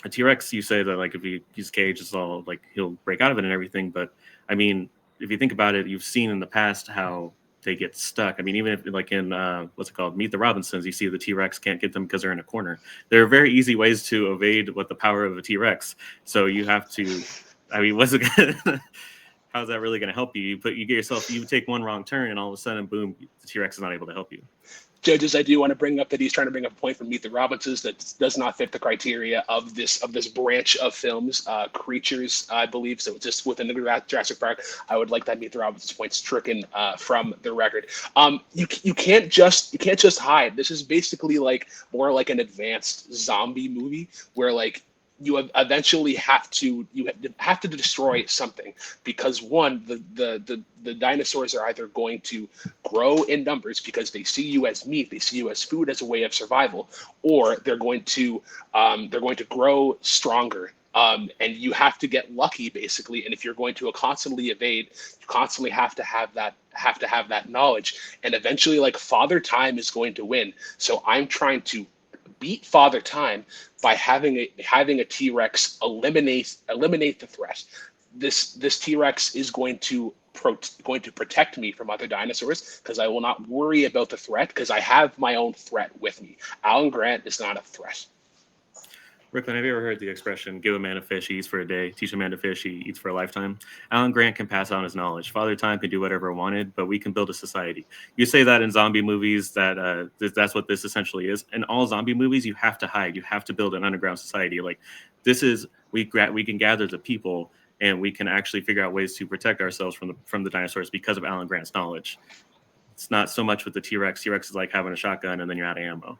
T-Rex, you say that like if he's caged, it's all like he'll break out of it and everything. But I mean, if you think about it, you've seen in the past how they get stuck. I mean, even if like in what's it called, Meet the Robinsons, you see the T-Rex can't get them because they're in a corner. There are very easy ways to evade with the power of a T-Rex. So you have to, I mean, what's it gonna, how's that really going to help you? You take one wrong turn and all of a sudden, boom, the T-Rex is not able to help you. Judges, I do want to bring up that he's trying to bring up a point from Meet the Robinsons that does not fit the criteria of this branch of films, Creatures, I believe. So just within the Jurassic Park, I would like that Meet the Robinsons point stricken from the record. You can't just hide. This is basically like more like an advanced zombie movie where like you eventually have to destroy something, because one, the dinosaurs are either going to grow in numbers because they see you as meat, they see you as food, as a way of survival, or they're going to grow stronger. And you have to get lucky, basically. And if you're going to constantly evade, you constantly have to have that knowledge. And eventually, like Father Time is going to win. So I'm trying to beat Father Time by having a T-Rex eliminate the threat. This T-Rex is going to protect me from other dinosaurs, because I will not worry about the threat, because I have my own threat with me. Alan Grant is not a threat. Brooklyn, have you ever heard the expression, give a man a fish, he eats for a day, teach a man to fish, he eats for a lifetime? Alan Grant can pass on his knowledge. Father Time can do whatever wanted, but we can build a society. You say that in zombie movies, that that's what this essentially is. In all zombie movies, you have to hide. You have to build an underground society. Like this is, we can gather the people, and we can actually figure out ways to protect ourselves from the dinosaurs because of Alan Grant's knowledge. It's not so much with the T-Rex. T-Rex is like having a shotgun and then you're out of ammo.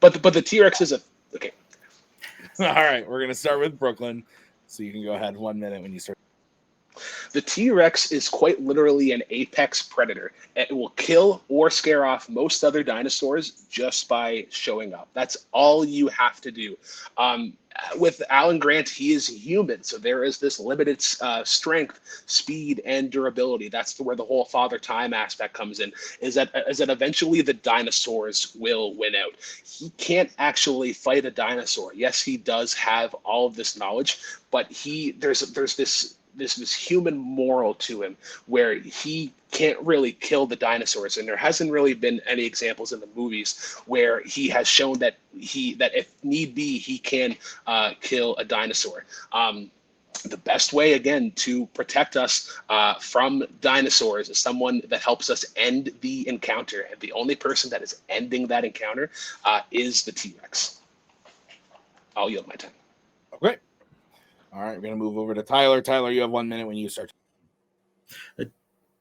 But the T-Rex is okay. All right, we're gonna start with Brooklyn, so you can go ahead 1 minute when you start. The T-Rex is quite literally an apex predator. It will kill or scare off most other dinosaurs just by showing up. That's all you have to do. With Alan Grant, he is human, so there is this limited strength, speed, and durability. That's where the whole Father Time aspect comes in. Is that eventually the dinosaurs will win out. He can't actually fight a dinosaur. Yes, he does have all of this knowledge, but there's this human moral to him where he can't really kill the dinosaurs, and there hasn't really been any examples in the movies where he has shown that if need be he can kill a dinosaur. The best way, again, to protect us from dinosaurs is someone that helps us end the encounter, and the only person that is ending that encounter is the T-Rex. I'll yield my time. Okay. All right, we're going to move over to Tyler. Tyler, you have 1 minute when you start.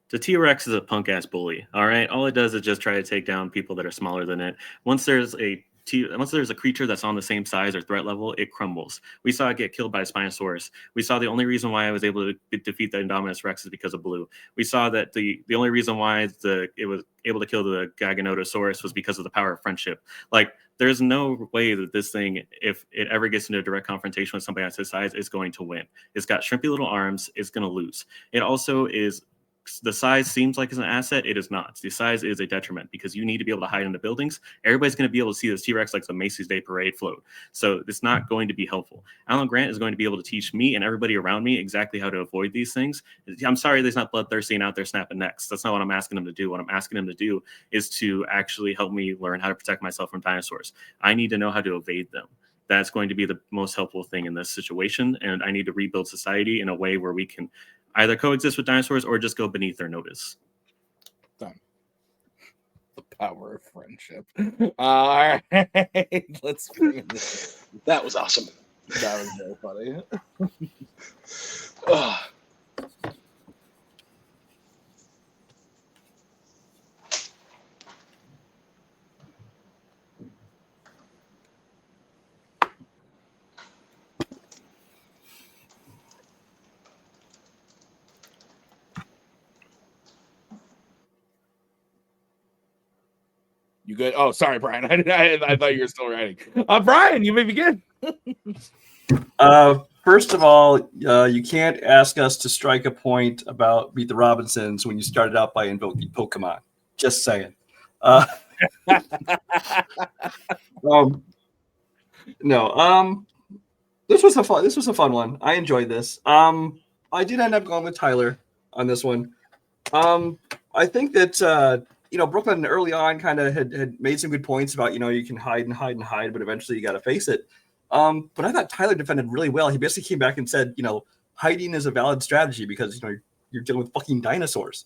The T-Rex is a punk-ass bully, all right? All it does is just try to take down people that are smaller than it. Once there's a creature that's on the same size or threat level, it crumbles. We saw it get killed by a Spinosaurus. We saw the only reason why I was able to defeat the Indominus Rex is because of Blue. We saw that the only reason why it was able to kill the Giganotosaurus was because of the power of friendship. Like, there's no way that this thing, if it ever gets into a direct confrontation with somebody else his size, is going to win. It's got shrimpy little arms. It's going to lose. It also is... The size seems like it's an asset. It is not. The size is a detriment because you need to be able to hide in the buildings. Everybody's going to be able to see this T-Rex like the Macy's Day Parade float. So it's not going to be helpful. Alan Grant is going to be able to teach me and everybody around me exactly how to avoid these things. I'm sorry he's not bloodthirsty and out there snapping necks. That's not what I'm asking him to do. What I'm asking him to do is to actually help me learn how to protect myself from dinosaurs. I need to know how to evade them. That's going to be the most helpful thing in this situation. And I need to rebuild society in a way where we can either coexist with dinosaurs or just go beneath their notice. Done. The power of friendship. All right, let's bring in this. That was awesome. That was very funny. You good? Oh, sorry, Brian. I thought you were still writing. Brian, you may begin. First of all, you can't ask us to strike a point about Meet the Robinsons when you started out by invoking Pokemon. Just saying. This was a fun one. I enjoyed this. I did end up going with Tyler on this one. I think that Brooklyn early on kind of had made some good points about, you can hide and hide and hide, but eventually you got to face it. But I thought Tyler defended really well. He basically came back and said, hiding is a valid strategy because, you're dealing with fucking dinosaurs.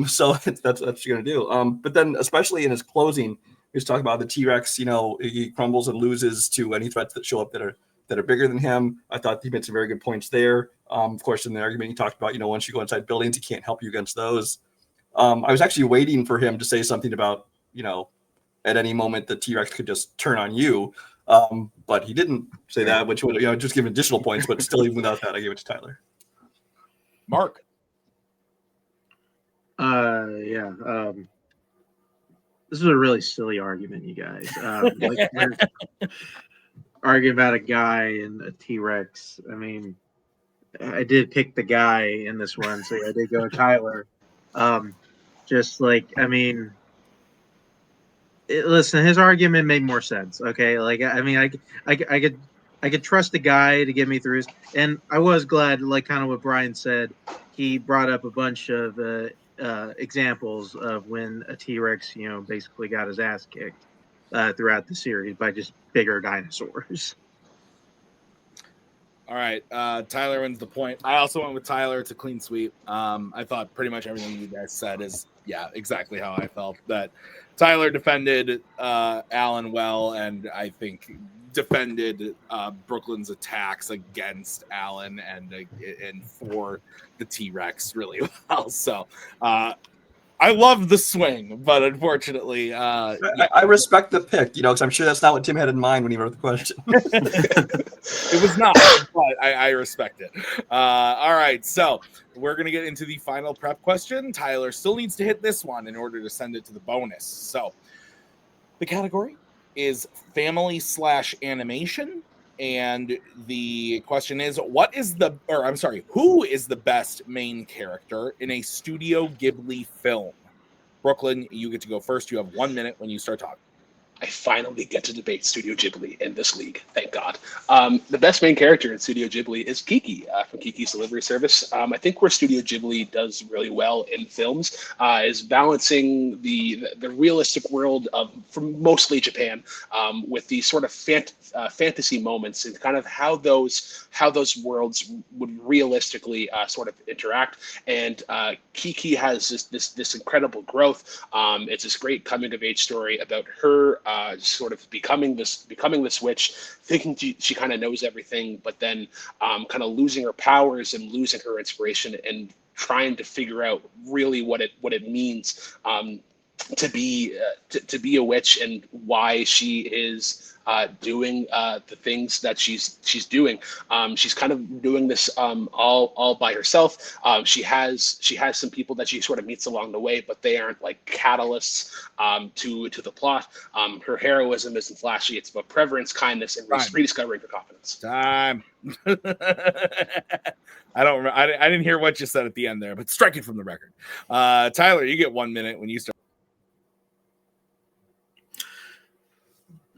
So that's what you're going to do. But then especially in his closing, he was talking about the T-Rex, he crumbles and loses to any threats that show up that are bigger than him. I thought he made some very good points there. Of course, in the argument he talked about, once you go inside buildings, he can't help you against those. I was actually waiting for him to say something about, at any moment the T-Rex could just turn on you. But he didn't say that, which would, just give additional points. But still, even without that, I gave it to Tyler. Mark. This is a really silly argument, you guys. We're arguing about a guy and a T-Rex. I mean, I did pick the guy in this one, so I did go Tyler. Listen, his argument made more sense. Okay, I could trust the guy to get me through his, and I was glad, kind of what Brian said. He brought up a bunch of examples of when a T-Rex, basically got his ass kicked throughout the series by just bigger dinosaurs. All right, Tyler wins the point. I also went with Tyler. It's a clean sweep. I thought pretty much everything you guys said is, exactly how I felt. That Tyler defended Alan well, and I think defended Brooklyn's attacks against Alan and for the T-Rex really well. So I I love the swing, but unfortunately, I respect the pick, because I'm sure that's not what Tim had in mind when he wrote the question. it was not, but I respect it. All right, so we're going to get into the final prep question. Tyler still needs to hit this one in order to send it to the bonus. So the category is family/animation. And the question is, who is the best main character in a Studio Ghibli film? Brooklyn, you get to go first. You have 1 minute when you start talking. I finally get to debate Studio Ghibli in this league. Thank God. The best main character in Studio Ghibli is Kiki from Kiki's Delivery Service. I think where Studio Ghibli does really well in films is balancing the realistic world from mostly Japan with these sort of fantasy moments and kind of how those worlds would realistically sort of interact. And Kiki has this incredible growth. It's this great coming of age story about her sort of becoming this witch, thinking she kind of knows everything, but then kind of losing her powers and losing her inspiration and trying to figure out really what it means to be a witch and why she is doing the things that she's doing. She's kind of doing this all by herself. She has some people that she sort of meets along the way, but they aren't like catalysts to the plot. Her heroism isn't flashy. It's about preference, kindness, and rediscovering her confidence. Time. I didn't hear what you said at the end there, but strike it from the record. Tyler, you get 1 minute when you start.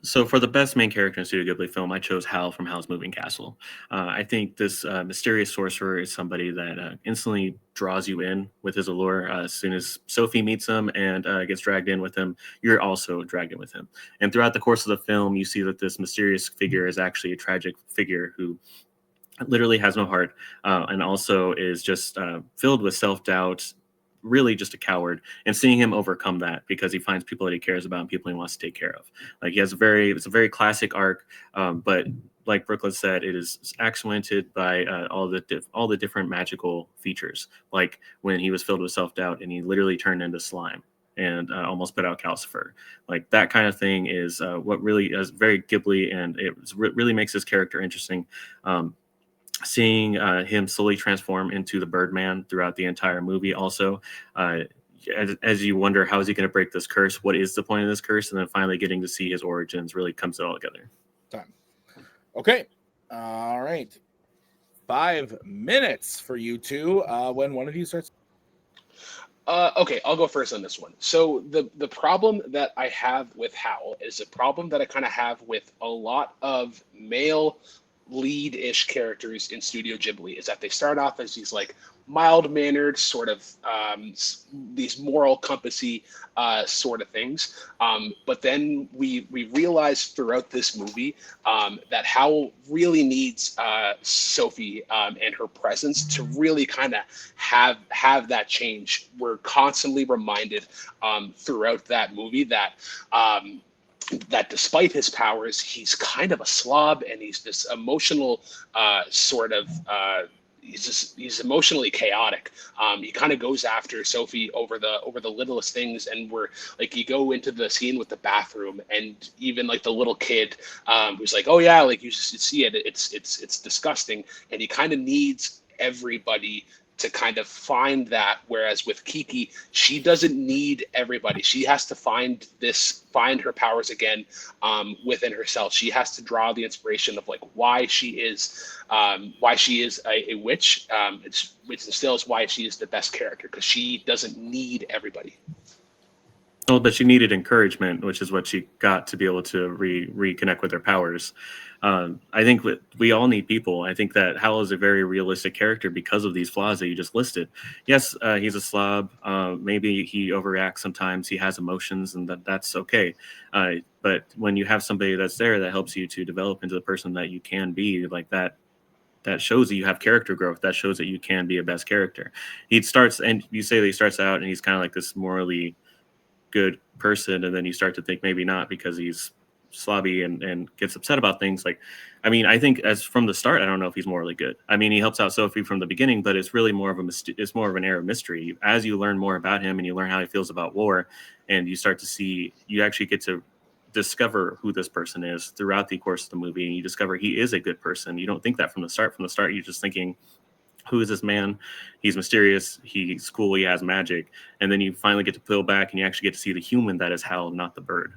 So for the best main character in Studio Ghibli film, I chose Hal from Howl's Moving Castle. I think this mysterious sorcerer is somebody that instantly draws you in with his allure. As soon as Sophie meets him and gets dragged in with him, you're also dragged in with him. And throughout the course of the film, you see that this mysterious figure is actually a tragic figure who literally has no heart and also is just filled with self-doubt, really just a coward, and seeing him overcome that because he finds people that he cares about and people he wants to take care of. Like it's a very classic arc, but like Brooklyn said, it is accentuated by all the different magical features, like when he was filled with self-doubt and he literally turned into slime and almost put out Calcifer. Like that kind of thing is what really is very Ghibli, and it really makes his character interesting. Seeing him slowly transform into the Birdman throughout the entire movie also, as you wonder, how is he going to break this curse? What is the point of this curse? And then finally getting to see his origins really comes it all together. Time. Okay. All right. 5 minutes for you two when one of you starts. Okay, I'll go first on this one. So the problem that I have with Howl is a problem that I kind of have with a lot of male lead-ish characters in Studio Ghibli, is that they start off as these like mild-mannered sort of these moral compassy sort of things, but then we realize throughout this movie that Howl really needs Sophie and her presence to really kind of have that change. We're constantly reminded throughout that movie that despite his powers, he's kind of a slob, and he's this emotional he's emotionally chaotic. He kind of goes after Sophie over the littlest things, and we're like, you go into the scene with the bathroom, and even like the little kid who's like, oh yeah, like you see it, it's disgusting, and he kind of needs everybody to kind of find that, whereas with Kiki, she doesn't need everybody. She has to find her powers again within herself. She has to draw the inspiration of like why she is a witch, which instills why she is the best character, because she doesn't need everybody. Oh, but she needed encouragement, which is what she got to be able to reconnect with her powers. I think we all need people. I think that Hal is a very realistic character because of these flaws that you just listed. Yes, he's a slob. Maybe he overreacts sometimes. He has emotions, and that's okay. But when you have somebody that's there that helps you to develop into the person that you can be, like that shows that you have character growth. That shows that you can be a best character. He starts, and you say that he starts out and he's kind of like this morally good person, and then you start to think maybe not, because he's slobby and gets upset about things. Like, I mean, I think as from the start, I don't know if he's morally good. I mean, he helps out Sophie from the beginning, but it's really more of it's more of an air of mystery. As you learn more about him and you learn how he feels about war, and you start to see, you actually get to discover who this person is throughout the course of the movie, and you discover he is a good person. You don't think that from the start. From the start, you're just thinking, who is this man? He's mysterious, he's cool, he has magic. And then you finally get to peel back and you actually get to see the human that is Hal, not the bird.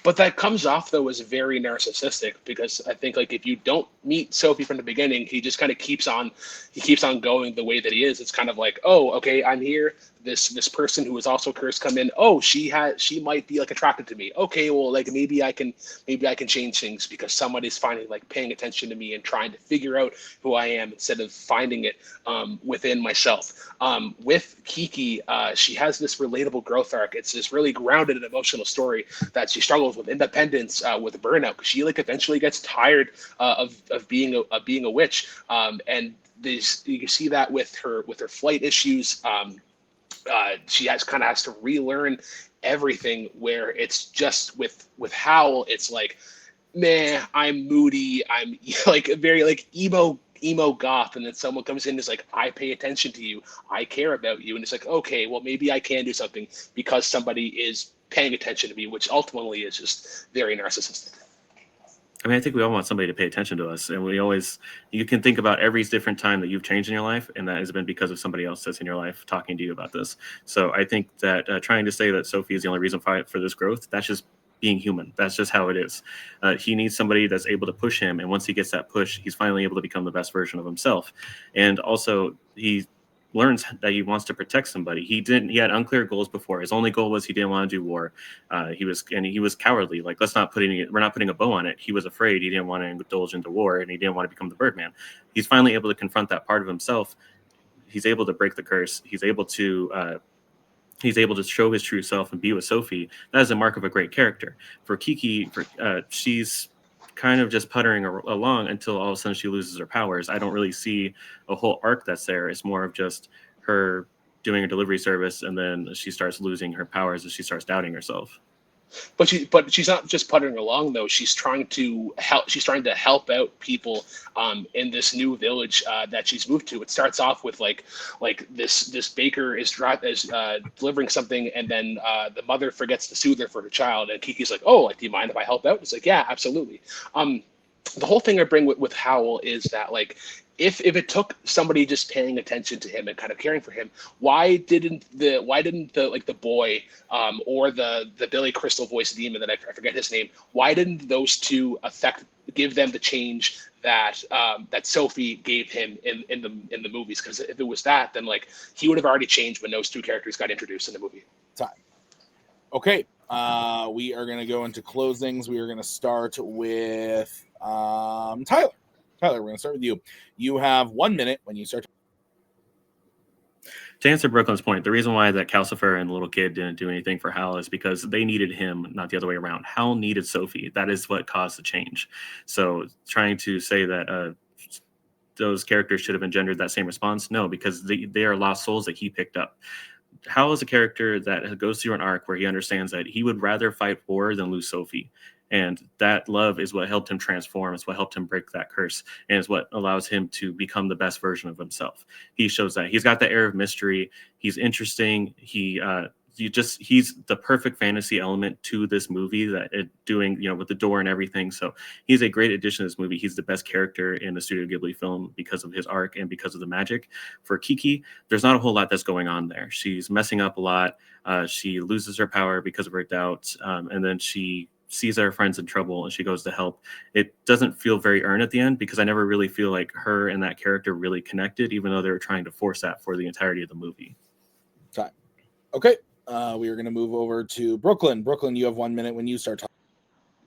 But that comes off though as very narcissistic, because I think like if you don't meet Sophie from the beginning, he just kind of keeps on going the way that he is. It's kind of like, oh, okay, I'm here. This person who is also cursed come in. Oh, she might be like attracted to me. Okay, well, like maybe I can change things because somebody's finally like paying attention to me and trying to figure out who I am instead of finding it within myself. With Kiki, she has this relatable growth arc. It's this really grounded and emotional story that she struggles with independence, with burnout, because she like eventually gets tired of being a witch, and you can see that with her flight issues. She has to relearn everything, where it's just with Howl, it's like, man, I'm moody, I'm like very like emo goth, and then someone comes in and is like, I pay attention to you, I care about you, and it's like, okay, well maybe I can do something because somebody is paying attention to me, which ultimately is just very narcissistic. I mean, I think we all want somebody to pay attention to us, and you can think about every different time that you've changed in your life, and that has been because of somebody else that's in your life talking to you about this. So I think that trying to say that Sophie is the only reason for this growth, that's just being human. That's just how it is. He needs somebody that's able to push him, and once he gets that push, he's finally able to become the best version of himself. And also, he learns that he wants to protect somebody. He had unclear goals before. His only goal was he didn't want to do war. He was cowardly. Like, we're not putting a bow on it. He was afraid. He didn't want to indulge into war, and he didn't want to become the Birdman. He's finally able to confront that part of himself. He's able to break the curse. He's able to show his true self and be with Sophie. That is a mark of a great character. For Kiki, she's kind of just puttering along until all of a sudden she loses her powers. I don't really see a whole arc that's there. It's more of just her doing a delivery service, and then she starts losing her powers as she starts doubting herself. But she's not just puttering along though. She's trying to help out people in this new village that she's moved to. It starts off with like this baker is delivering something, and then the mother forgets to soothe her for her child, and Kiki's like, oh, like, do you mind if I help out? It's like, yeah, absolutely. The whole thing I bring with Howl is that, like, if it took somebody just paying attention to him and kind of caring for him, why didn't the boy or the Billy Crystal voice demon that I forget his name, why didn't those two give them the change that Sophie gave him in the movies? Because if it was that, then like he would have already changed when those two characters got introduced in the movie. Time. Okay, we are going to go into closings. We are going to start with Tyler. Tyler, we're going to start with you. You have 1 minute when you start. To answer Brooklyn's point, the reason why that Calcifer and the little kid didn't do anything for Hal is because they needed him, not the other way around. Hal needed Sophie. That is what caused the change. So trying to say that those characters should have engendered that same response, no, because they are lost souls that he picked up. Hal is a character that goes through an arc where he understands that he would rather fight war than lose Sophie. And that love is what helped him transform. It's what helped him break that curse. And it's what allows him to become the best version of himself. He shows that. He's got the air of mystery. He's interesting. He's the perfect fantasy element to this movie with the door and everything. So he's a great addition to this movie. He's the best character in the Studio Ghibli film because of his arc and because of the magic. For Kiki, there's not a whole lot that's going on there. She's messing up a lot. She loses her power because of her doubts. And then she sees her friends in trouble and she goes to help. It doesn't feel very earned at the end because I never really feel like her and that character really connected, even though they were trying to force that for the entirety of the movie. Time. Okay. We are going to move over to Brooklyn. Brooklyn, you have 1 minute when you start talking.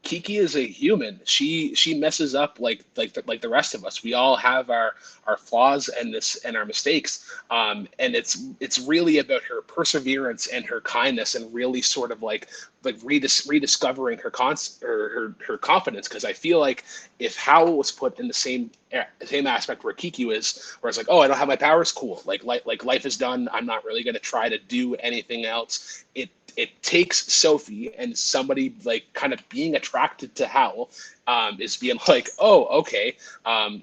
Kiki is a human. She messes up like the rest of us. We all have our flaws and our mistakes. And it's really about her perseverance and her kindness, and really sort of like rediscovering her confidence. Because I feel like if Howl was put in the same aspect where Kiki is, where it's like, oh, I don't have my powers, cool. Like life is done. I'm not really going to try to do anything else. it takes Sophie and somebody like kind of being attracted to Hal, is being like, oh, okay,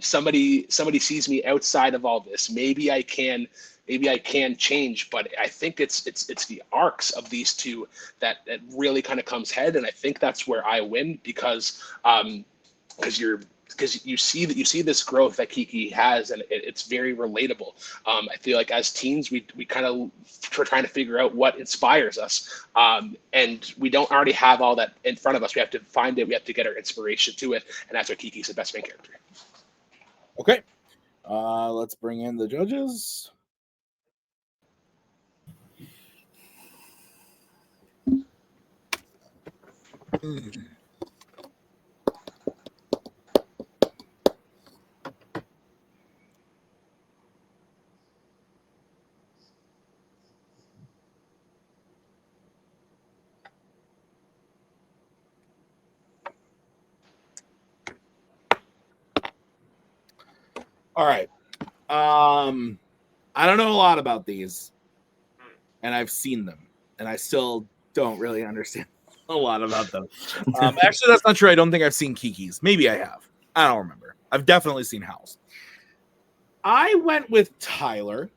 somebody sees me outside of all this. Maybe I can change. But I think it's the arcs of these two that really kind of comes head, and I think that's where I win because you see this growth that Kiki has, and it's very relatable. I feel like as teens, we kind of are trying to figure out what inspires us, and we don't already have all that in front of us. We have to find it. We have to get our inspiration to it, and that's why Kiki's the best main character. Okay, let's bring in the judges. All right. I don't know a lot about these, and I've seen them, and I still don't really understand a lot about them. Actually, that's not true. I don't think I've seen Kiki's. Maybe I have. I don't remember. I've definitely seen Hal's. I went with Tyler.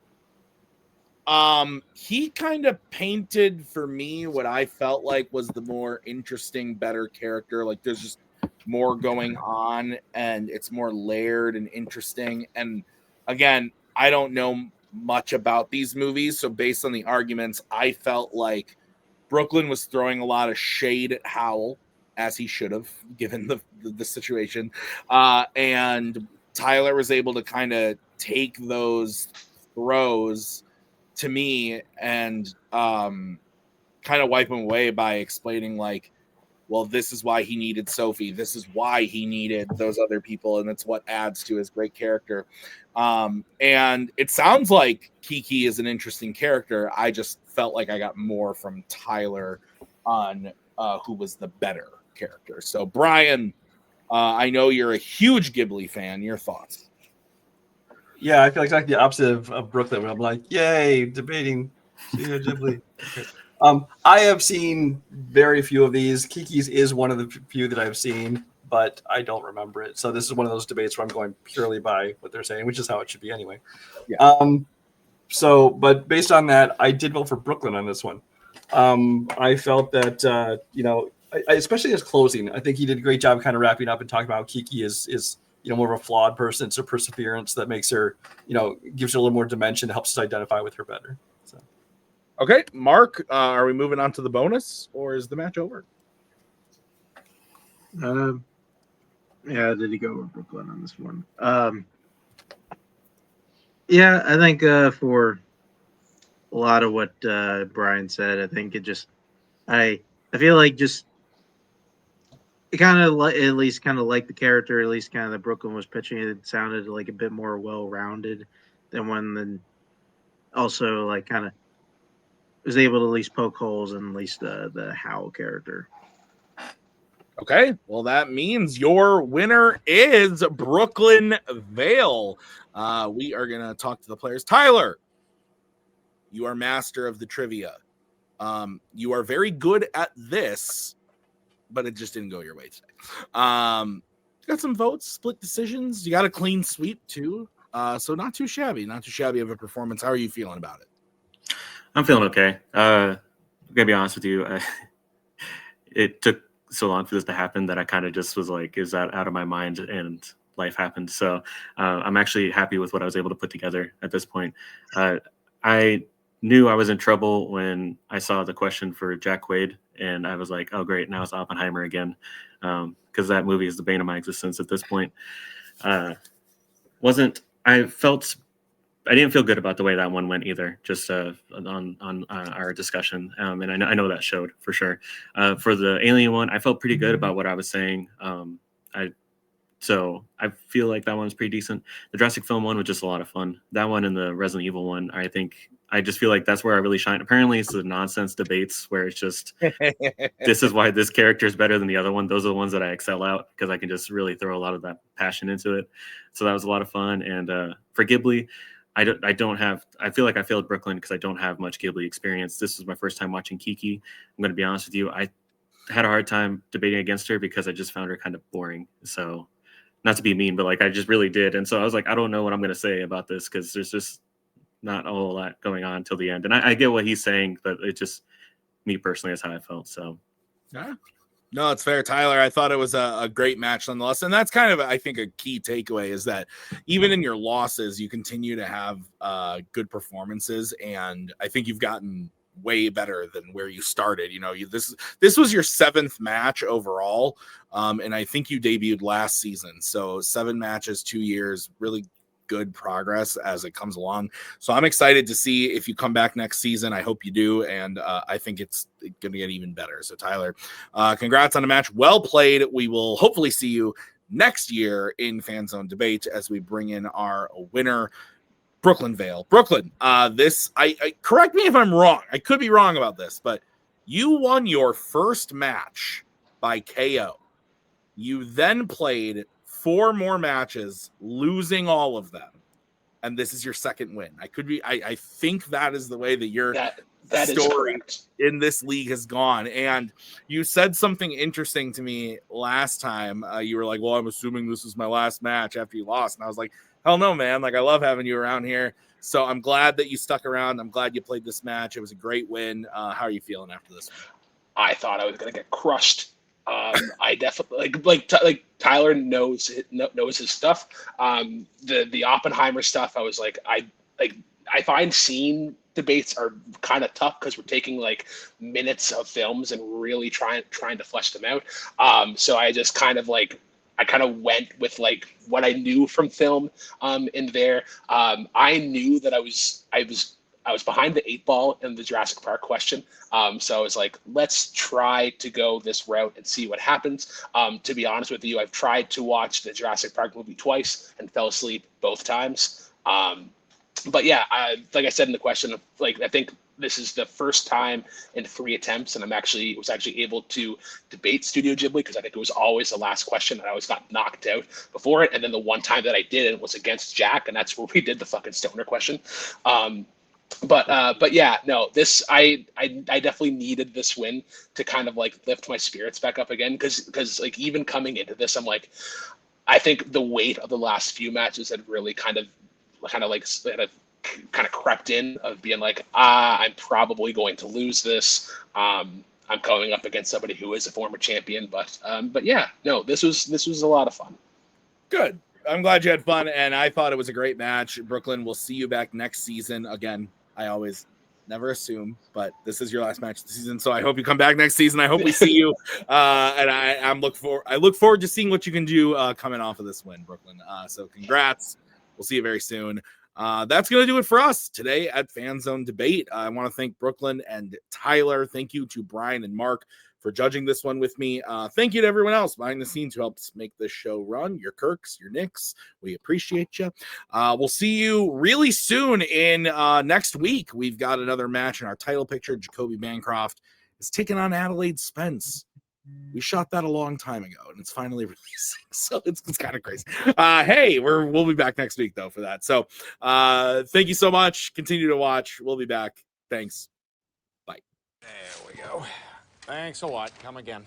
He kind of painted for me what I felt like was the more interesting, better character. Like there's just more going on, and it's more layered and interesting. And again, I don't know much about these movies, so based on the arguments, I felt like Brooklyn was throwing a lot of shade at Howell, as he should have, given the situation. And Tyler was able to kind of take those throws to me and kind of wipe them away by explaining like, well, this is why he needed Sophie. This is why he needed those other people. And it's what adds to his great character. And it sounds like Kiki is an interesting character. I just felt like I got more from Tyler on who was the better character. So Brian, I know you're a huge Ghibli fan. Your thoughts? Yeah, I feel exactly the opposite of Brooklyn, where I'm like, yay, debating Studio Ghibli. I have seen very few of these. Kiki's is one of the few that I've seen, but I don't remember it. So this is one of those debates where I'm going purely by what they're saying, which is how it should be anyway. Yeah. But based on that, I did vote for Brooklyn on this one. I felt that, especially his closing, I think he did a great job kind of wrapping up and talking about how Kiki is more of a flawed person. It's her perseverance that makes her, gives her a little more dimension, helps us identify with her better. So. Okay, Mark, are we moving on to the bonus, or is the match over? Yeah, did he go with Brooklyn on this one? Yeah, I think for a lot of what Brian said, I think it just, I feel like just it kind of at least kind of like the character, at least kind of that Brooklyn was pitching. It sounded like a bit more well-rounded than one, then also like kind of was able to at least poke holes in at least the Howl character. Okay, well, that means your winner is Brooklyn Vail. We are going to talk to the players. Tyler, you are master of the trivia. You are very good at this, but it just didn't go your way today. You got some votes, split decisions. You got a clean sweep, too. So not too shabby of a performance. How are you feeling about it? I'm feeling okay. I'm gonna be honest with you. It took so long for this to happen that I kind of just was like, is that out of my mind? And life happened. So I'm actually happy with what I was able to put together at this point. I knew I was in trouble when I saw the question for Jack Quaid, and I was like, oh, great. Now it's Oppenheimer again. Because that movie is the bane of my existence at this point. I didn't feel good about the way that one went either, just on our discussion. And I know that showed for sure. For the Alien one, I felt pretty good about what I was saying. So I feel like that one was pretty decent. The Jurassic film one was just a lot of fun. That one and the Resident Evil one, I just feel like that's where I really shine. Apparently, it's the nonsense debates where it's just, this is why this character is better than the other one. Those are the ones that I excel out because I can just really throw a lot of that passion into it. So that was a lot of fun. And for Ghibli, I don't have. I feel like I failed Brooklyn because I don't have much Ghibli experience. This was my first time watching Kiki. I'm going to be honest with you. I had a hard time debating against her because I just found her kind of boring. So, not to be mean, but like I just really did. And so I was like, I don't know what I'm going to say about this because there's just not a whole lot going on till the end. And I get what he's saying, but it just, me personally, is how I felt. So, yeah. No, it's fair, Tyler. I thought it was a great match nonetheless. And that's kind of, I think, a key takeaway is that even in your losses, you continue to have good performances. And I think you've gotten way better than where you started. You know, this was your 7th match overall. And I think you debuted last season. So 7 matches, 2 years, really good progress as it comes along. So I'm excited to see if you come back next season. I hope you do. And I think it's going to get even better. So Tyler, congrats on a match. Well played. We will hopefully see you next year in Fanzone Debate as we bring in our winner, Brooklyn Vail. Brooklyn, I correct me if I'm wrong. I could be wrong about this, but you won your first match by KO. You then played 4 more matches, losing all of them. And this is your 2nd win. I think that is the way that your that story is in this league has gone. And you said something interesting to me last time. You were like, well, I'm assuming this is my last match after you lost. And I was like, hell no, man. Like, I love having you around here. So I'm glad that you stuck around. I'm glad you played this match. It was a great win. How are you feeling after this one? I thought I was going to get crushed. I definitely like Tyler knows his stuff. The Oppenheimer stuff, I was like, I find scene debates are kind of tough because we're taking like minutes of films and really trying to flesh them out. So I just kind of went with like what I knew from film in there. I knew that I was behind the 8 ball in the Jurassic Park question. So I was like, let's try to go this route and see what happens. To be honest with you, I've tried to watch the Jurassic Park movie twice and fell asleep both times. But yeah, like I said in the question, like I think this is the first time in 3 attempts, and was actually able to debate Studio Ghibli because I think it was always the last question and I always got knocked out before it. And then the one time that I didn't was against Jack, and that's where we did the fucking stoner question. But yeah, no, I definitely needed this win to kind of like lift my spirits back up again. Cause like even coming into this, I'm like, I think the weight of the last few matches had really kind of crept in of being like, I'm probably going to lose this. I'm going up against somebody who is a former champion, but yeah, no, this was a lot of fun. Good. I'm glad you had fun, and I thought it was a great match. Brooklyn, we'll see you back next season. Again, I always never assume, but this is your last match of the season, so I hope you come back next season. I hope we see you, and I look forward to seeing what you can do coming off of this win, Brooklyn. So congrats. We'll see you very soon. That's going to do it for us today at Fanzone Debate. I want to thank Brooklyn and Tyler. Thank you to Brian and Mark for judging this one with me. Thank you to everyone else behind the scenes who helps make this show run. Your Kirks, your Nicks, we appreciate you. We'll see you really soon in next week. We've got another match in our title picture. Jacoby Bancroft is taking on Adelaide Spence. We shot that a long time ago, and it's finally releasing, so it's kind of crazy. Hey, we'll be back next week though for that. So thank you so much. Continue to watch. We'll be back. Thanks. Bye. There we go. Thanks a lot. Come again.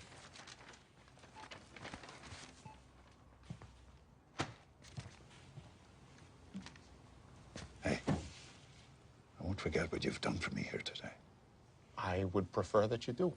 Hey, I won't forget what you've done for me here today. I would prefer that you do.